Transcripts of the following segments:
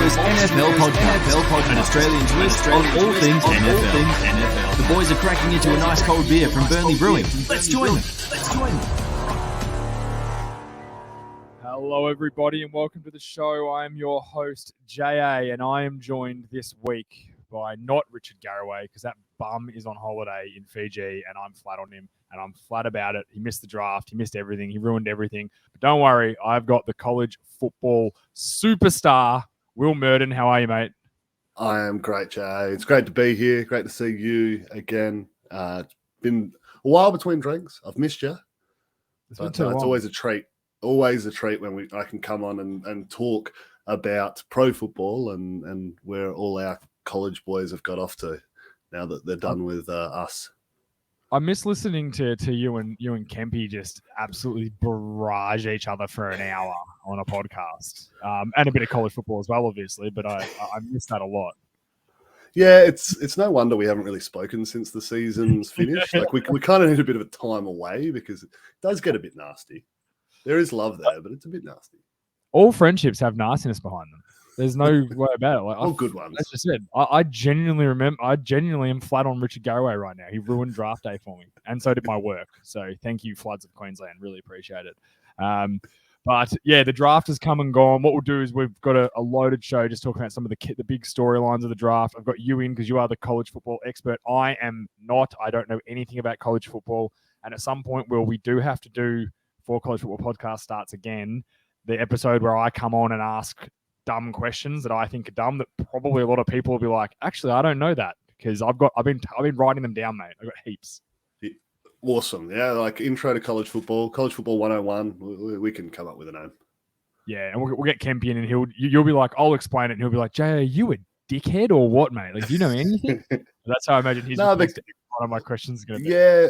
Twist NFL podcast, an Australian twist on all things NFL. The boys are cracking into a nice cold beer from Burnley Brewing. Let's join them. Hello, everybody, and welcome to the show. I am your host, JA, and I am joined this week by not Richard Garraway, because that bum is on holiday in Fiji, and I'm flat on him, and I'm flat about it. He missed the draft. He missed everything. He ruined everything. But don't worry, I've got the college football superstar, Will Murden. How are you, mate? I am great, Jay. It's great to be here. Great to see you again. It's been a while between drinks. I've missed you. It's always a treat. Always a treat when I can come on and talk about pro football and where all our college boys have got off to now that they're done with us. I miss listening to you and Kempy just absolutely barrage each other for an hour on a podcast, and a bit of college football as well, obviously. But I miss that a lot. Yeah, it's no wonder we haven't really spoken since the season's finished. Like we kind of need a bit of a time away because it does get a bit nasty. There is love there, but it's a bit nasty. All friendships have nastiness behind them. There's no way about it. Like, all good ones. As I said, I genuinely am flat on Richard Garraway right now. He ruined draft day for me, and so did my work. So thank you, Floods of Queensland. Really appreciate it. But yeah, the draft has come and gone. What we'll do is we've got a loaded show just talking about some of the big storylines of the draft. I've got you in because you are the college football expert. I am not. I don't know anything about college football. And at some point, we do have to do, before college football podcast starts again, the episode where I come on and ask dumb questions that I think are dumb that probably a lot of people will be like, actually, I don't know that, because I've been writing them down, mate. I've got heaps. Awesome. Yeah, like intro to college football 101. We can come up with a name. Yeah, and we'll get Kempy in, and you'll be like, I'll explain it, and he'll be like, Jay, are you a dickhead or what, mate? Like, do you know anything? That's how I imagine one of my questions is going to be. Yeah,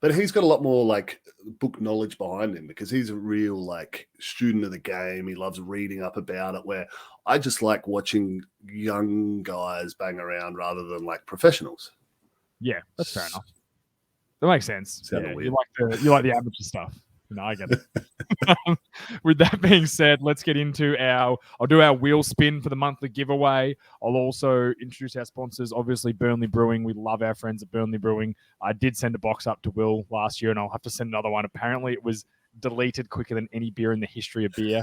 but he's got a lot more like book knowledge behind him because he's a real like student of the game. He loves reading up about it, where I just like watching young guys bang around rather than like professionals. Yeah, that's fair enough. That makes sense. Yeah, weird. You like the amateur stuff. No, I get it. With that being said, let's get into I'll do our wheel spin for the monthly giveaway. I'll also introduce our sponsors, obviously Burnley Brewing. We love our friends at Burnley Brewing. I did send a box up to Will last year, and I'll have to send another one. Apparently, it was deleted quicker than any beer in the history of beer.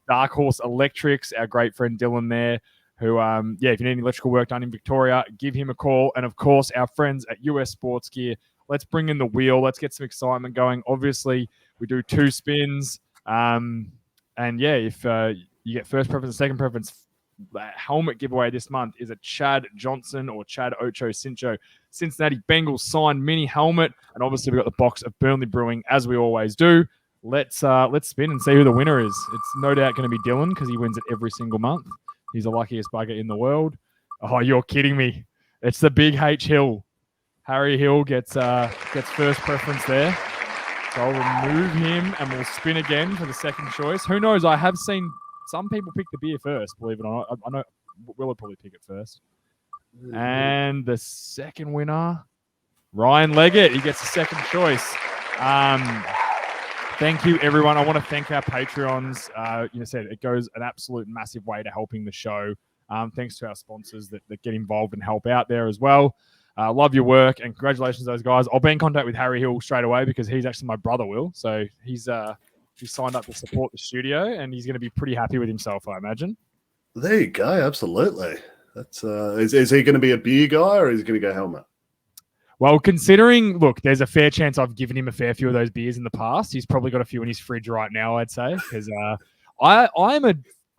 Dark Horse Electrics, our great friend Dylan there, who, if you need any electrical work done in Victoria, give him a call. And, of course, our friends at US Sports Gear. Let's bring in the wheel. Let's get some excitement going. Obviously, we do 2 spins. And, yeah, if you get first preference and second preference, helmet giveaway this month is a Chad Johnson or Chad Ocho Cincho Cincinnati Bengals signed mini helmet. And, obviously, we've got the box of Burnley Brewing, as we always do. Let's spin and see who the winner is. It's no doubt going to be Dylan because he wins it every single month. He's the luckiest bugger in the world. Oh, you're kidding me. It's the big H Hill. Harry Hill gets first preference there. So I'll remove him and we'll spin again for the second choice. Who knows? I have seen some people pick the beer first, believe it or not. I know Will would probably pick it first. And the second winner, Ryan Leggett. He gets the second choice. Thank you, everyone. I want to thank our Patreons. You said it goes an absolute massive way to helping the show. Thanks to our sponsors that get involved and help out there as well. Love your work and congratulations to those guys. I'll be in contact with Harry Hill straight away because he's actually my brother, Will. So he's signed up to support the studio and he's going to be pretty happy with himself, I imagine. There you go. Absolutely. That's is he going to be a beer guy or is he going to go helmet? Well, considering, look, there's a fair chance I've given him a fair few of those beers in the past. He's probably got a few in his fridge right now, I'd say, because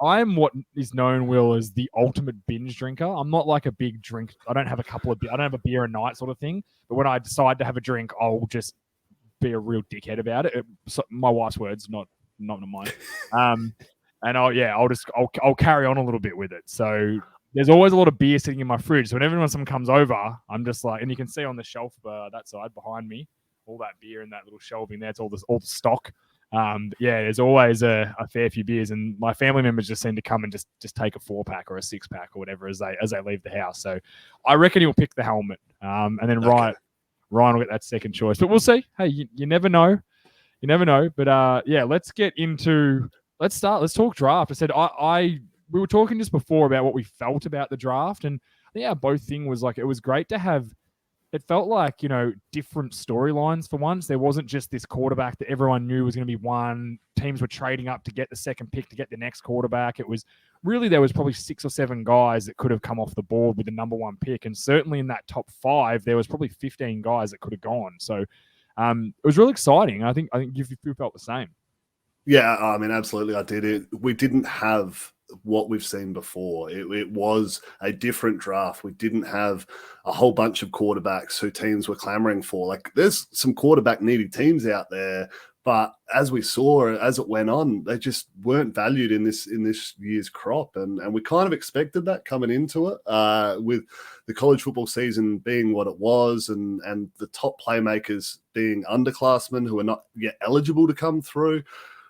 I'm what is known, Will, as the ultimate binge drinker. I'm not like a big drink. I don't have a beer a night sort of thing. But when I decide to have a drink, I'll just be a real dickhead about it. My wife's words, not mine. And I'll carry on a little bit with it. So there's always a lot of beer sitting in my fridge. So whenever someone comes over, I'm just like, and you can see on the shelf that side behind me, all that beer and that little shelving there. It's all the stock. There's always a fair few beers, and my family members just seem to come and just take a 4-pack or a 6-pack or whatever as they leave the house. So I reckon he'll pick the helmet, and then Ryan will get that second choice. But we'll see. Hey, you never know. But let's get into. Let's talk draft. I said I we were talking just before about what we felt about the draft, and I think our both thing was like it was great to have. It felt like, different storylines for once. There wasn't just this quarterback that everyone knew was going to be one. Teams were trading up to get the second pick to get the next quarterback. It was really, there was probably 6 or 7 guys that could have come off the board with the number 1 pick. And certainly in that top 5, there was probably 15 guys that could have gone. So it was really exciting. I think you felt the same. Yeah, I mean, absolutely. I did. We didn't have what we've seen before. It was a different draft. We didn't have a whole bunch of quarterbacks who teams were clamoring for. Like, there's some quarterback needy teams out there, but as we saw as it went on, they just weren't valued in this year's crop, and we kind of expected that coming into it. With the college football season being what it was, and the top playmakers being underclassmen who are not yet eligible to come through.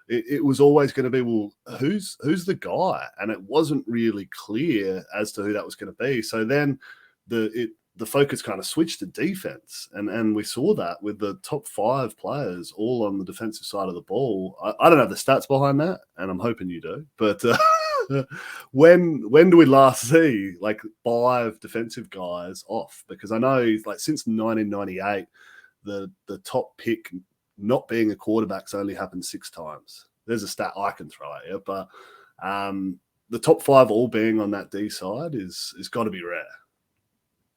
It was always going to be, well, who's the guy? And it wasn't really clear as to who that was going to be. So then the focus kind of switched to defense. And we saw that with the top 5 players all on the defensive side of the ball. I don't have the stats behind that, and I'm hoping you do. But when do we last see like 5 defensive guys off? Because I know like since 1998, the top pick not being a quarterback's only happened 6 times. There's a stat I can throw at you, but the top 5 all being on that D side is got to be rare.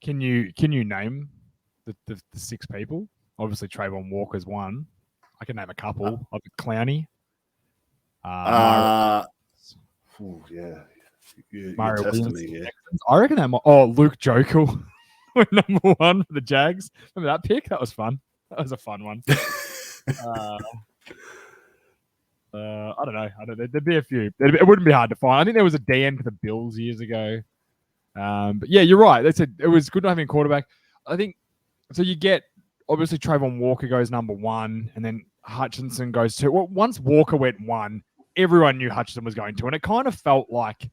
Can you name the 6 people? Obviously, Trayvon Walker's one. I can name a couple. Clowney. Yeah. Mario You're testing Williams. me here. I reckon Luke Jokel went number 1 for the Jags. Remember that pick? That was fun. That was a fun one. I don't know. There'd be a few. It wouldn't be hard to find. I think there was a DN for the Bills years ago. But yeah, you're right. It was good not having a quarterback. I think so. You get obviously Trayvon Walker goes number 1, and then Hutchinson goes 2. Well, once Walker went 1, everyone knew Hutchinson was going 2, and it kind of felt like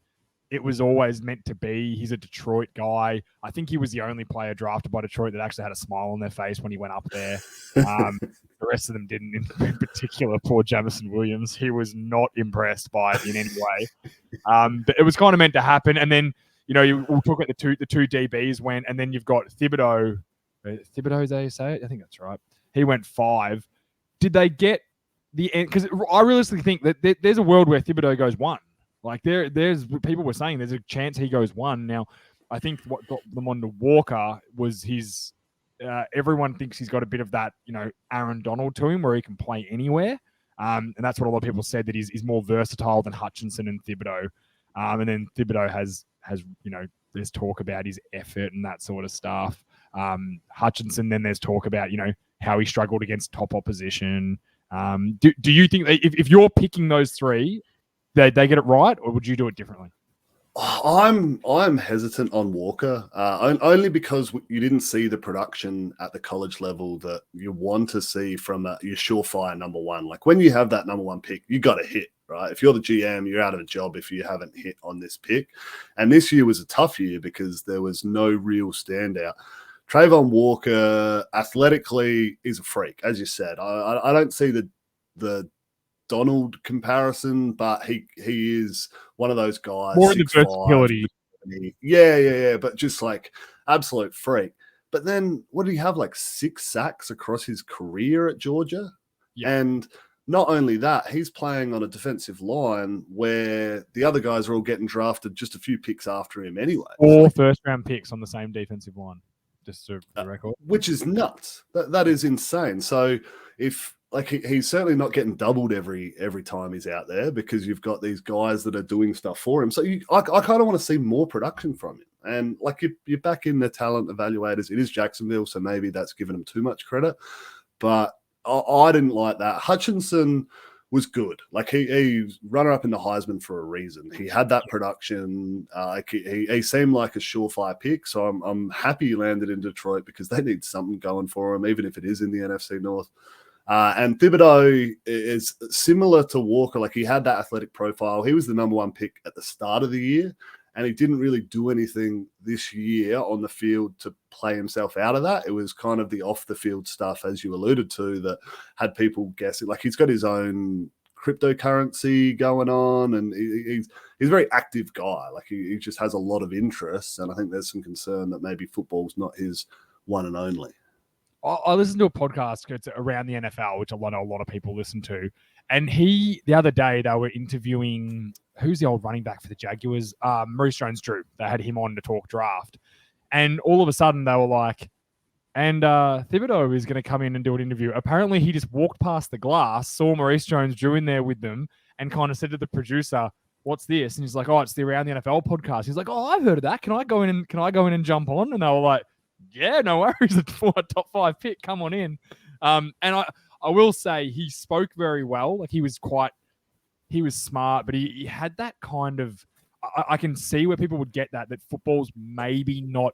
it was always meant to be. He's a Detroit guy. I think he was the only player drafted by Detroit that actually had a smile on their face when he went up there. The rest of them didn't, in particular, poor Jamison Williams. He was not impressed by it in any way. But it was kind of meant to happen. And then, we'll talk about the two DBs went, and then you've got Thibodeau. Thibodeau, is that how you say it? I think that's right. He went 5. Did they get the end? Because I realistically think that there's a world where Thibodeau goes 1. Like there's people were saying there's a chance he goes 1. Now, I think what got them on to Walker was his. Everyone thinks he's got a bit of that, Aaron Donald to him, where he can play anywhere, and that's what a lot of people said, that he's more versatile than Hutchinson and Thibodeau. And then Thibodeau has there's talk about his effort and that sort of stuff. Hutchinson, then there's talk about how he struggled against top opposition. Do you think that if you're picking those 3? They get it right, or would you do it differently? I'm hesitant on Walker, only because you didn't see the production at the college level that you want to see from your surefire number 1. Like when you have that number 1 pick, you got to hit, right? If you're the GM, you're out of a job if you haven't hit on this pick. And this year was a tough year because there was no real standout. Trayvon Walker, athletically, is a freak, as you said. I don't see the Donald comparison, but he is one of those guys. More in the versatility. Yeah. But just like absolute freak. But then what did he have? Like 6 sacks across his career at Georgia? Yeah. And not only that, he's playing on a defensive line where the other guys are all getting drafted just a few picks after him anyway. 4 first-round picks on the same defensive line, just to the record. Which is nuts. That is insane. So if he's certainly not getting doubled every time he's out there, because you've got these guys that are doing stuff for him. So I kind of want to see more production from him. And like you're back in the talent evaluators. It is Jacksonville, so maybe that's given him too much credit. But I didn't like that. Hutchinson was good. Like he's runner-up in the Heisman for a reason. He had that production. He seemed like a surefire pick. So I'm happy he landed in Detroit, because they need something going for him, even if it is in the NFC North. And Thibodeau is similar to Walker. Like he had that athletic profile. He was the number 1 pick at the start of the year, and he didn't really do anything this year on the field to play himself out of that. It was kind of the off the field stuff, as you alluded to, that had people guessing. Like he's got his own cryptocurrency going on, and he's a very active guy. Like he just has a lot of interests, and I think there's some concern that maybe football's not his one and only. I listened to a podcast around the NFL, which I know a lot of people listen to. And the other day, they were interviewing, who's the old running back for the Jaguars? Maurice Jones-Drew. They had him on to talk draft. And all of a sudden, they were like, and Thibodeau is going to come in and do an interview. Apparently, he just walked past the glass, saw Maurice Jones-Drew in there with them, and kind of said to the producer, "What's this?" And he's like, "Oh, it's the Around the NFL podcast." He's like, "Oh, I've heard of that. Can I go in and jump on?" And they were like, "Yeah, no worries. For a top 5 pick, come on in." And I will say he spoke very well. Like he was smart, but he had that kind of. I can see where people would get that football's maybe not.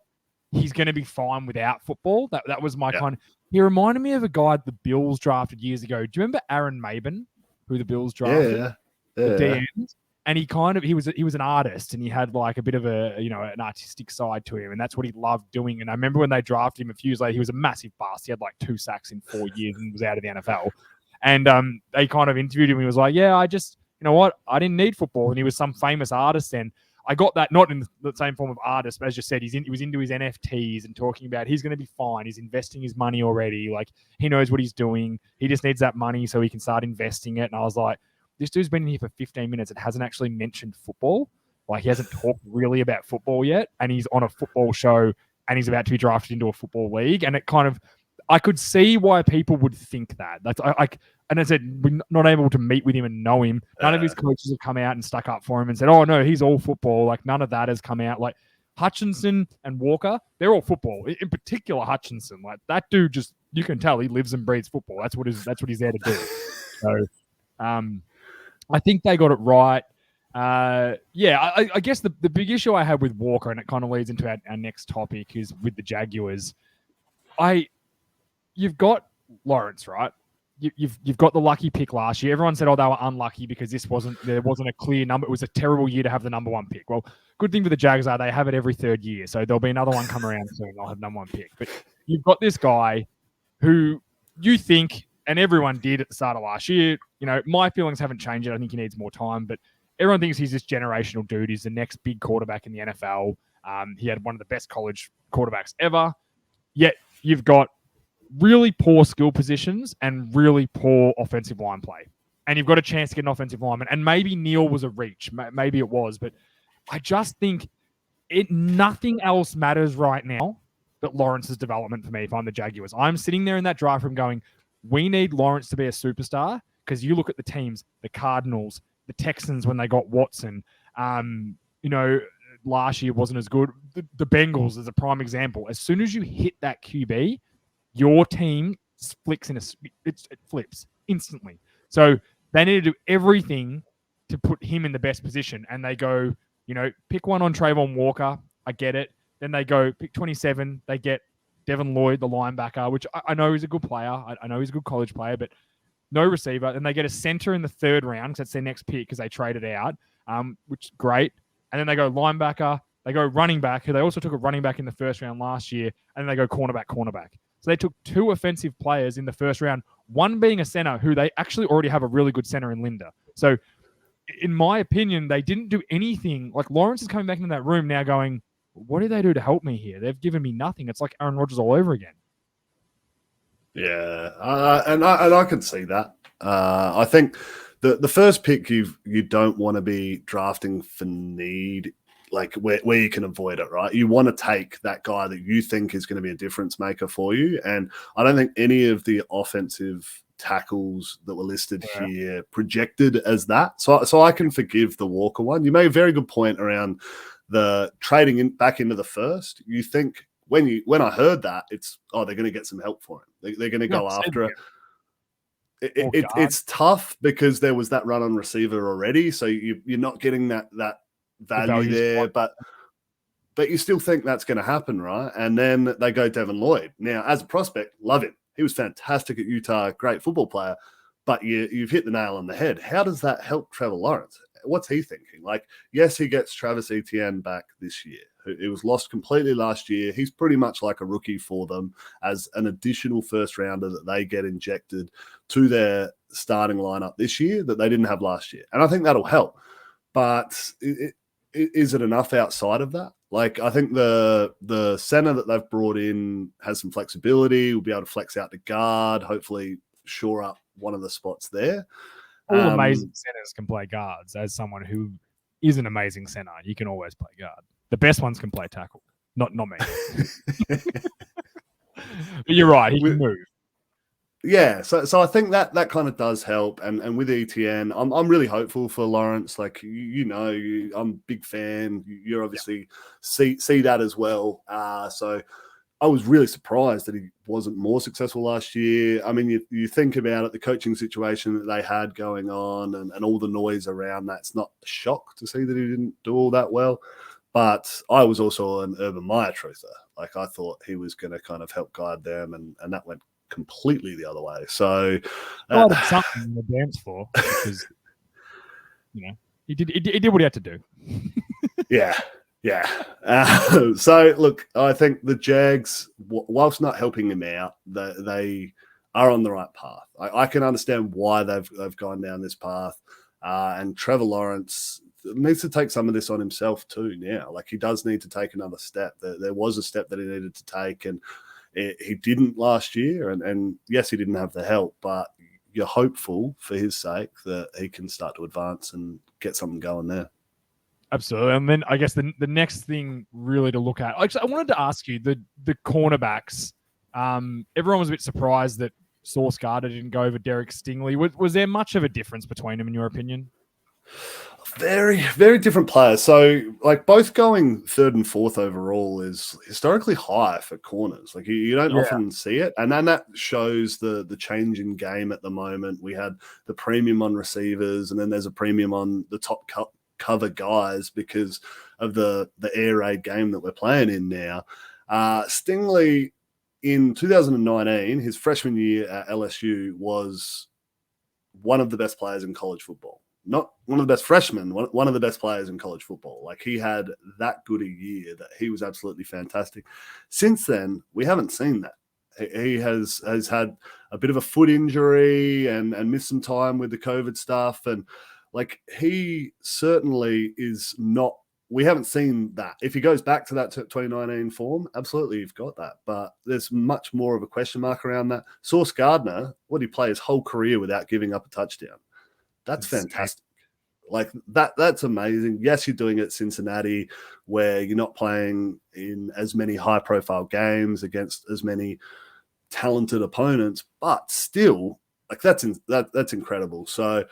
He's going to be fine without football. That was my kind. He reminded me of a guy the Bills drafted years ago. Do you remember Aaron Maben, who the Bills drafted? Yeah. The DN? And he was an artist, and he had like a bit of an artistic side to him, and that's what he loved doing. And I remember when they drafted him a few years later, he was a massive bust. He had like 2 sacks in 4 years and was out of the NFL. And they kind of interviewed him. And he was like, "Yeah, I just, you know what, I didn't need football." And he was some famous artist then. I got that not in the same form of artist, but as you said, he was into his NFTs and talking about he's going to be fine. He's investing his money already. Like he knows what he's doing. He just needs that money so he can start investing it. And I was like, this dude's been in here for 15 minutes and hasn't actually mentioned football. Like he hasn't talked really about football yet. And he's on a football show and he's about to be drafted into a football league. And it kind of, I could see why people would think that. That's and I said, we're not able to meet with him and know him. None of his coaches have come out and stuck up for him and said, "Oh no, he's all football." Like none of that has come out. Like Hutchinson and Walker, they're all football. In particular, Hutchinson, like that dude you can tell he lives and breathes football. That's what he's there to do. So, I think they got it right. I guess the big issue I had with Walker, and it kind of leads into our next topic, is with the Jaguars. You've got Lawrence, right? You've got the lucky pick last year. Everyone said, "Oh, they were unlucky because there wasn't a clear number. It was a terrible year to have the number 1 pick." Well, good thing for the Jags are they have it every 3rd year, so there'll be another one come around soon. They'll have number 1 pick. But you've got this guy who you think, and everyone did at the start of last year. You know, my feelings haven't changed. I think he needs more time, but everyone thinks he's this generational dude. He's the next big quarterback in the NFL. He had one of the best college quarterbacks ever. Yet you've got really poor skill positions and really poor offensive line play. And you've got a chance to get an offensive lineman. And maybe Neal was a reach. Maybe it was. But I just think nothing else matters right now but Lawrence's development for me if I'm the Jaguars. I'm sitting there in that draft room going, we need Lawrence to be a superstar, because you look at the teams, the Cardinals, the Texans when they got Watson, last year wasn't as good. The Bengals is a prime example. As soon as you hit that QB, your team flips it flips instantly. So they need to do everything to put him in the best position. And they go, pick one on Trayvon Walker. I get it. Then they go pick 27. They get Devin Lloyd, the linebacker, which I know he's a good player. I know he's a good college player, but no receiver. Then they get a center in the 3rd round because that's their next pick because they traded out, which is great. And then they go linebacker. They go running back, who they also took a running back in the 1st round last year. And then they go cornerback. So they took 2 offensive players in the 1st round, one being a center who they actually already have a really good center in Linda. So in my opinion, they didn't do anything. Like Lawrence is coming back into that room now going, what did they do to help me here? They've given me nothing. It's like Aaron Rodgers all over again. Yeah, and I can see that. I think the first pick you don't want to be drafting for need, like where you can avoid it, right? You want to take that guy that you think is going to be a difference maker for you. And I don't think any of the offensive tackles that were listed here projected as that. So I can forgive the Walker one. You made a very good point around the trading back into the 1st. You think when I heard that, it's they're going to get some help for him. They're going to go after it. It's tough because there was that run on receiver already, so you're not getting that value there, but you still think that's going to happen, right? And then they go Devin Lloyd. Now, as a prospect, love him. He was fantastic at Utah, great football player, but you've hit the nail on the head. How does that help Trevor Lawrence? What's he thinking? Like, yes, he gets Travis Etienne back this year. It was lost completely last year. He's pretty much like a rookie for them as an additional 1st rounder that they get injected to their starting lineup this year that they didn't have last year. And I think that'll help. But is it enough outside of that? Like, I think the center that they've brought in has some flexibility. We'll be able to flex out the guard, hopefully shore up one of the spots there. All amazing centers can play guards. As someone who is an amazing center, you can always play guard. The best ones can play tackle. Not me. But you're right. He can move. Yeah, so I think that kind of does help, and with ETN, I'm really hopeful for Lawrence. Like I'm a big fan. You're obviously see that as well. So I was really surprised that he wasn't more successful last year. I mean, you think about it, the coaching situation that they had going on, and all the noise around that. It's not a shock to see that he didn't do all that well. But I was also an Urban Meyer truther. Like, I thought he was going to kind of help guide them, and that went completely the other way. So something in the dance floor, because he did what he had to do. Yeah. So look, I think the Jags, whilst not helping him out, they are on the right path. I can understand why they've gone down this path, and Trevor Lawrence needs to take some of this on himself too now. Like, he does need to take another step. There was a step that he needed to take, and he didn't last year, and yes, he didn't have the help, but you're hopeful for his sake that he can start to advance and get something going there. Absolutely. And then I guess the next thing really to look at, actually, I wanted to ask you, the cornerbacks, everyone was a bit surprised that Sauce Gardner didn't go over Derek Stingley. Was there much of a difference between them, in your opinion? Very, very different players. So, like, both going third and fourth overall is historically high for corners. Like, you don't often see it. And then that shows the change in game at the moment. We had the premium on receivers, and then there's a premium on the top cover guys because of the air raid game that we're playing in now. Stingley, in 2019, his freshman year at LSU, was one of the best players in college football. Not one of the best freshmen, one of the best players in college football. Like, he had that good a year that he was absolutely fantastic. Since then, we haven't seen that. He has had a bit of a foot injury and missed some time with the COVID stuff. And, like, he certainly is not – we haven't seen that. If he goes back to that 2019 form, absolutely you've got that. But there's much more of a question mark around that. Sauce Gardner, what did he play his whole career without giving up a touchdown? That's fantastic. Like, that's amazing. Yes, you're doing it at Cincinnati, where you're not playing in as many high-profile games against as many talented opponents, but still, like, that's incredible. So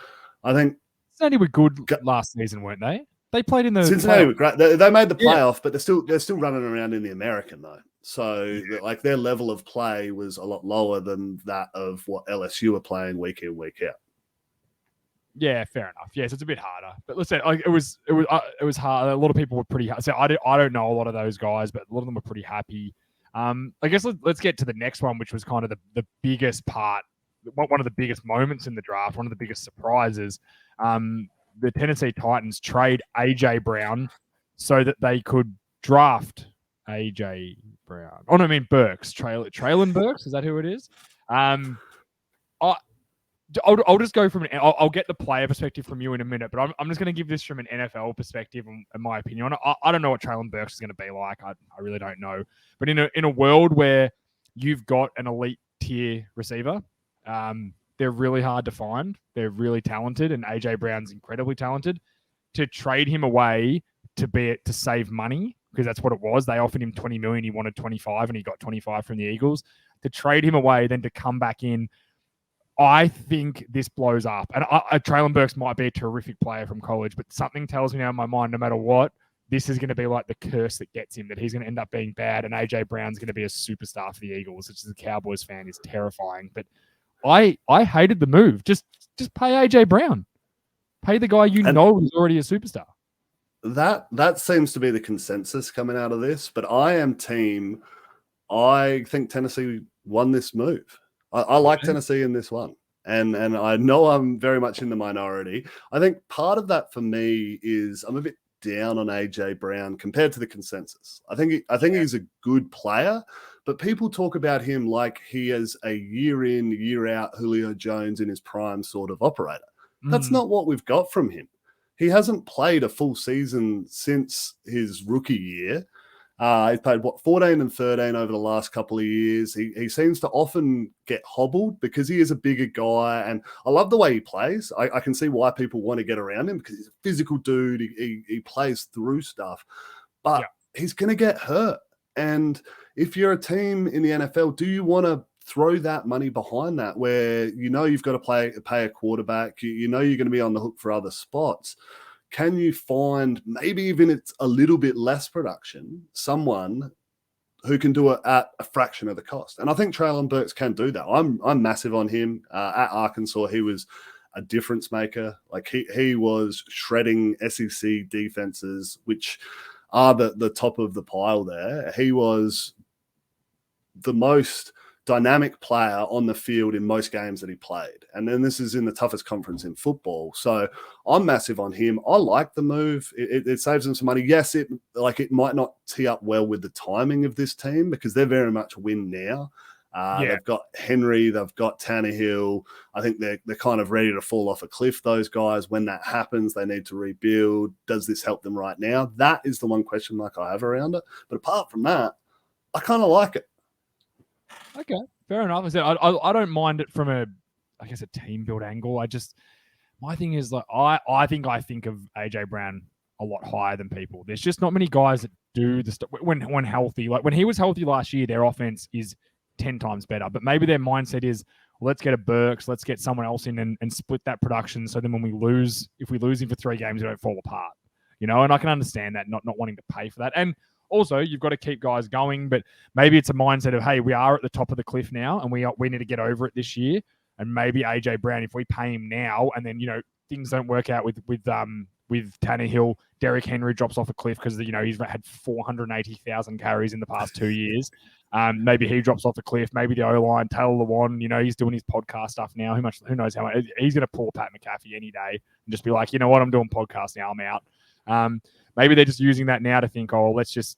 I think Cincinnati were good last season, weren't they? They played in the Cincinnati were great. They made the playoff, but they're still running around in the American though. So like, their level of play was a lot lower than that of what LSU are playing week in, week out. Yeah, fair enough. Yes, it's a bit harder, but listen, like, it was hard. A lot of people were pretty hard. So I don't know a lot of those guys, but a lot of them were pretty happy. I guess let's get to the next one, which was kind of the biggest part, one of the biggest moments in the draft, one of the biggest surprises. The Tennessee Titans trade AJ Brown so that they could draft AJ Brown. Oh no, I mean Burks, Traylon Burks. Is that who it is? I'll just go from I'll get the player perspective from you in a minute, but I'm just going to give this from an NFL perspective and my opinion on it. I don't know what Traylon Burks is going to be like. I really don't know. But in a world where you've got an elite tier receiver, they're really hard to find. They're really talented, and AJ Brown's incredibly talented. To trade him away to save money, because that's what it was. They offered him $20 million. He wanted 25, and he got 25 from the Eagles. To trade him away, then to come back in. I think this blows up. And Traylon Burks might be a terrific player from college, but something tells me now in my mind, no matter what, this is going to be like the curse that gets him, that he's going to end up being bad, and AJ Brown's going to be a superstar for the Eagles, which as a Cowboys fan is terrifying. But I hated the move. Just pay AJ Brown. Pay the guy know is already a superstar. That seems to be the consensus coming out of this, but I think Tennessee won this move. I like Tennessee in this one. And I know I'm very much in the minority. I think part of that for me is I'm a bit down on AJ Brown compared to the consensus. I think he's a good player, but people talk about him like he is a year in, year out Julio Jones in his prime sort of operator. That's not what we've got from him. He hasn't played a full season since his rookie year. He's played 14 and 13 over the last couple of years. He seems to often get hobbled because he is a bigger guy, and I love the way he plays. I can see why people want to get around him because he's a physical dude. He plays through stuff, but he's going to get hurt. And if you're a team in the NFL, do you want to throw that money behind that where you've got to pay a quarterback, you're going to be on the hook for other spots? Can you find, maybe even it's a little bit less production, someone who can do it at a fraction of the cost? And I think Treylon Burks can do that. I'm massive on him. At Arkansas, he was a difference maker. Like he was shredding SEC defenses, which are the top of the pile there. He was the most dynamic player on the field in most games that he played. And then this is in the toughest conference in football. So I'm massive on him. I like the move. It saves them some money. Yes, it might not tee up well with the timing of this team because they're very much win now. They've got Henry, they've got Tannehill. I think they're kind of ready to fall off a cliff, those guys. When that happens, they need to rebuild. Does this help them right now? That is the one question mark I have around it. But apart from that, I kind of like it. Okay, fair enough. I said I don't mind it from a team build angle. My thing is like I think of AJ Brown a lot higher than people. There's just not many guys that do the stuff when healthy. Like when he was healthy last year, their offense is 10 times better. But maybe their mindset is, let's get a Burks, let's get someone else in and split that production. So then when if we lose him for 3 games, we don't fall apart. And I can understand that not wanting to pay for that. And also, you've got to keep guys going, but maybe it's a mindset of, hey, we are at the top of the cliff now, and we need to get over it this year. And maybe AJ Brown, if we pay him now, and then things don't work out with Tannehill, Derrick Henry drops off a cliff because he's had 480,000 carries in the past 2 years. Maybe he drops off a cliff. Maybe the O-line, Taylor Lewan, he's doing his podcast stuff now. Who knows how much he's going to pull Pat McAfee any day and just be like, you know what, I'm doing podcast now, I'm out. Maybe they're just using that now to think, oh, let's just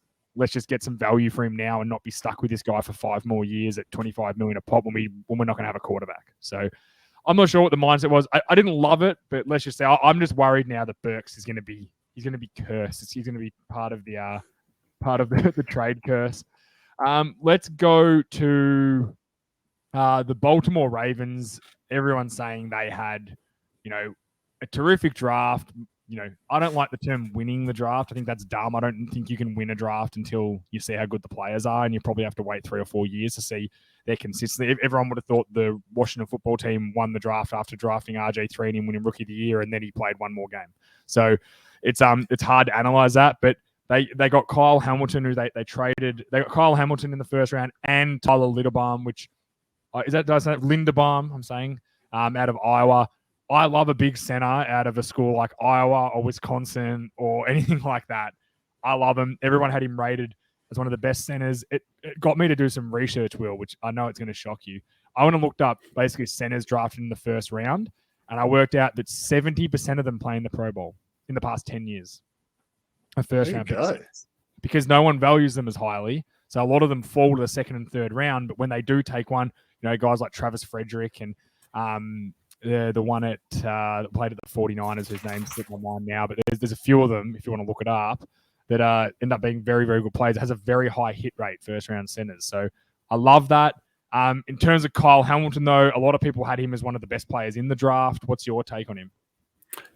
get some value for him now and not be stuck with this guy for 5 more years at $25 million a pop when we're not going to have a quarterback. So I'm not sure what the mindset was. I didn't love it, but let's just say I'm just worried now that Burks is going to be cursed. He's going to be part of the trade curse. Let's go to the Baltimore Ravens. Everyone's saying they had, a terrific draft. I don't like the term winning the draft. I think that's dumb. I don't think you can win a draft until you see how good the players are, and you probably have to wait 3 or 4 years to see their consistency. Everyone would have thought the Washington football team won the draft after drafting RG3 and winning Rookie of the Year, and then he played 1 more game. So it's hard to analyze that, but they got Kyle Hamilton, who they traded. They got Kyle Hamilton in the first round, and Tyler Linderbaum, which did I say Linderbaum? I'm saying out of Iowa. I love a big center out of a school like Iowa or Wisconsin or anything like that. I love him. Everyone had him rated as one of the best centers. It got me to do some research, Will, which I know it's going to shock you. I went and looked up basically centers drafted in the first round, and I worked out that 70% of them play in the Pro Bowl in the past 10 years. A first round pick. Because no one values them as highly. So a lot of them fall to the second and third round, but when they do take one, guys like Travis Frederick and the one that played at the 49ers, whose name's slipped my mind now, but there's a few of them, if you want to look it up, that end up being very, very good players. It has a very high hit rate, first-round centers. So I love that. In terms of Kyle Hamilton, though, a lot of people had him as one of the best players in the draft. What's your take on him?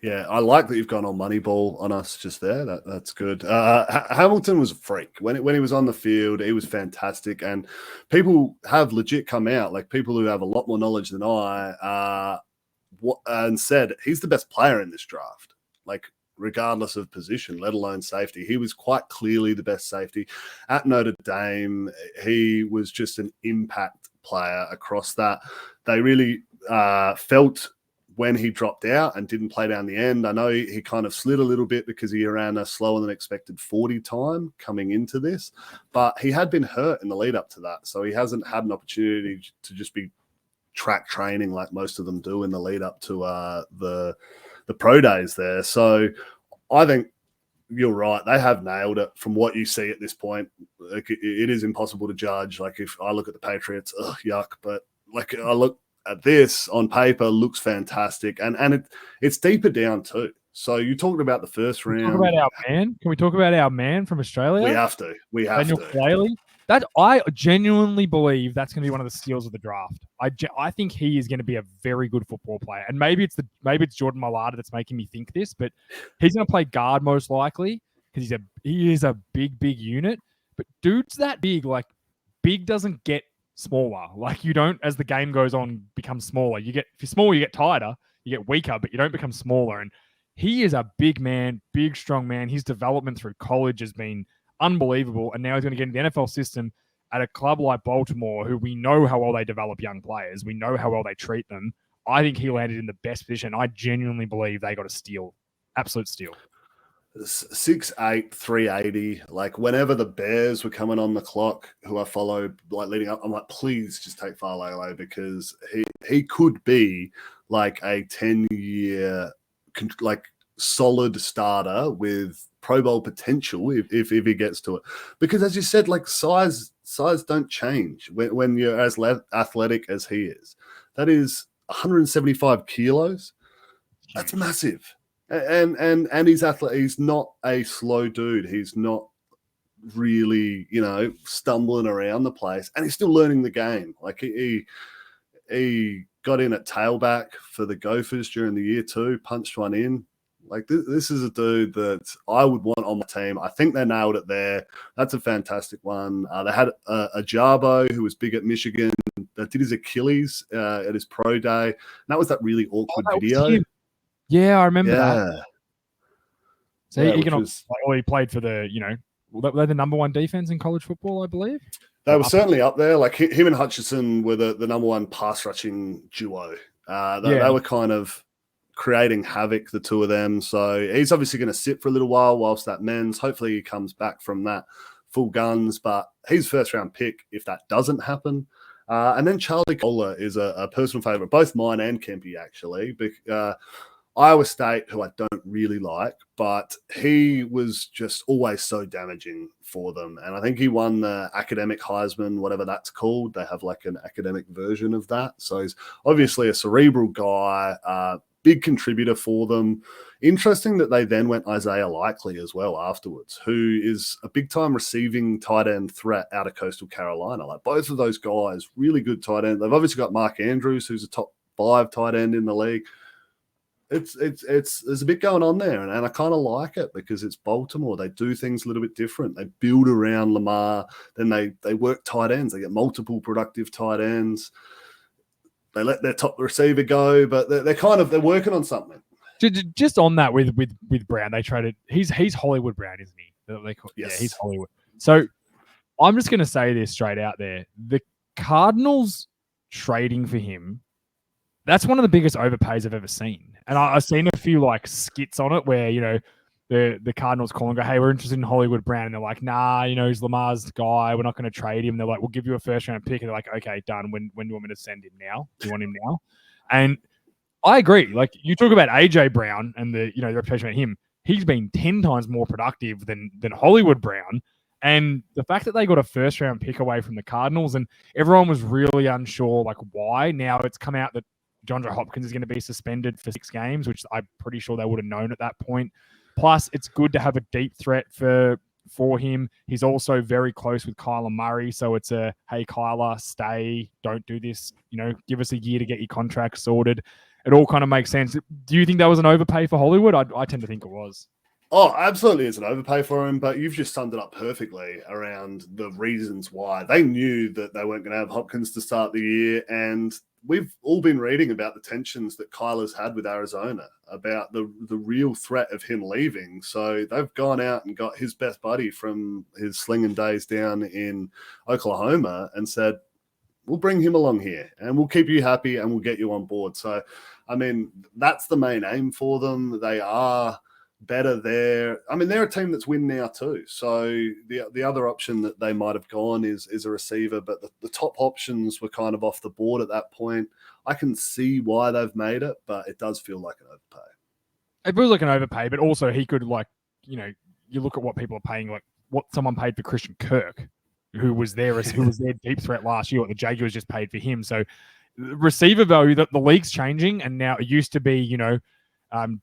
Yeah, I like that you've gone on Moneyball on us just there. That's good. Hamilton was a freak. When he was on the field, he was fantastic. And people have legit come out, like people who have a lot more knowledge than I, and said he's the best player in this draft, like regardless of position, let alone safety. He was quite clearly the best safety. At Notre Dame, he was just an impact player across that. They really felt when he dropped out and didn't play down the end. I know he kind of slid a little bit because he ran a slower than expected 40 time coming into this, but he had been hurt in the lead up to that. So he hasn't had an opportunity to just be track training like most of them do in the lead up to the pro days there. So I think you're right. They have nailed it from what you see at this point. Like, it is impossible to judge. Like, if I look at the Patriots, yuck. But like, I look at this on paper, looks fantastic. And it's deeper down too. So you talked about the first round. Talk about our man. Can we talk about our man from Australia? We have to. Daniel Flaley. That I genuinely believe that's going to be one of the steals of the draft. I think he is going to be a very good football player, and maybe it's Jordan Mailata that's making me think this, but he's going to play guard most likely because he is a big unit. But dude's that big. Like, big doesn't get smaller. Like, you don't, as the game goes on, become smaller. If you're smaller, you get tighter, you get weaker, but you don't become smaller. And he is a big man, big strong man. His development through college has been unbelievable, and now he's going to get into the NFL system at a club like Baltimore, who we know how well they develop young players. We know how well they treat them. I think he landed in the best position. I genuinely believe they got a steal, absolute steal. 6'8", 380. Like, whenever the Bears were coming on the clock, who I followed, like, leading up, I'm like, please just take Fa'alele, because he could be like a 10-year like solid starter with Pro Bowl potential if he gets to it. Because, as you said, like, size don't change when you're as athletic as he is. That is 175 kilos. That's massive. And he's athletic. He's not a slow dude. He's not really, stumbling around the place, and he's still learning the game. Like, he got in at tailback for the Gophers during the year too, punched one in. Like, this is a dude that I would want on my team. I think they nailed it there. That's a fantastic one. They had a Jarbo who was big at Michigan that did his Achilles at his pro day. And that was that really awkward video. Yeah, I remember that. So he played for the, they're the number one defense in college football, I believe. They were certainly up there. Like, him and Hutchinson were the number one pass rushing duo. They were kind of creating havoc, the two of them. So he's obviously going to sit for a little while whilst that mends. Hopefully he comes back from that full guns, but he's first round pick if that doesn't happen. And then Charlie Kohler is a personal favorite, both mine and Kempy, actually. Iowa State, who I don't really like, but he was just always so damaging for them. And I think he won the academic Heisman, whatever that's called. They have like an academic version of that. So he's obviously a cerebral guy, big contributor for them. Interesting that they then went Isaiah Likely as well afterwards, who is a big-time receiving tight end threat out of Coastal Carolina. Like, both of those guys, really good tight end. They've obviously got Mark Andrews, who's a top 5 tight end in the league. There's a bit going on there, and I kind of like it because it's Baltimore. They do things a little bit different. They build around Lamar, then they work tight ends. They get multiple productive tight ends. They let their top receiver go, but they're working on something. Just on that with Brown, they traded. He's Hollywood Brown, isn't he? Yes. Yeah, he's Hollywood. So I'm just going to say this straight out there: the Cardinals trading for him, that's one of the biggest overpays I've ever seen. And I've seen a few like skits on it where, the Cardinals call and go, hey, we're interested in Hollywood Brown. And they're like, nah, he's Lamar's guy. We're not going to trade him. And they're like, we'll give you a first round pick. And they're like, okay, done. When do you want me to send him now? Do you want him now? And I agree. Like, you talk about AJ Brown and the reputation about him. He's been 10 times more productive than Hollywood Brown. And the fact that they got a first round pick away from the Cardinals, and everyone was really unsure, like, why. Now it's come out that DeAndre Hopkins is going to be suspended for 6 games, which I'm pretty sure they would have known at that point. Plus, it's good to have a deep threat for him. He's also very close with Kyler Murray, so it's a, hey, Kyler, stay, don't do this. Give us a year to get your contract sorted. It all kind of makes sense. Do you think that was an overpay for Hollywood? I tend to think it was. Oh, absolutely, it's an overpay for him, but you've just summed it up perfectly around the reasons why. They knew that they weren't going to have Hopkins to start the year, and we've all been reading about the tensions that Kyler's had with Arizona, about the real threat of him leaving. So they've gone out and got his best buddy from his slinging days down in Oklahoma and said, we'll bring him along here and we'll keep you happy and we'll get you on board. So, I mean, that's the main aim for them. They are better there. I mean, they're a team that's win now too. So the other option that they might have gone is a receiver, but the top options were kind of off the board at that point. I can see why they've made it, but it does feel like an overpay. It feels like an overpay, but also he could you look at what people are paying, like what someone paid for Christian Kirk, who was their deep threat last year, what the Jaguars just paid for him. So receiver value, that the league's changing, and now it used to be,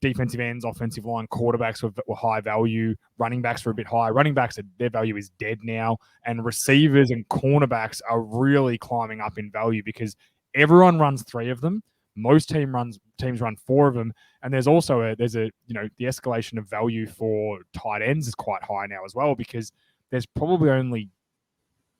defensive ends, offensive line, quarterbacks were high value, running backs were a bit high. Running backs, their value is dead now, and receivers and cornerbacks are really climbing up in value because everyone runs 3 of them. Most teams run 4 of them, and there's also the escalation of value for tight ends is quite high now as well because there's probably only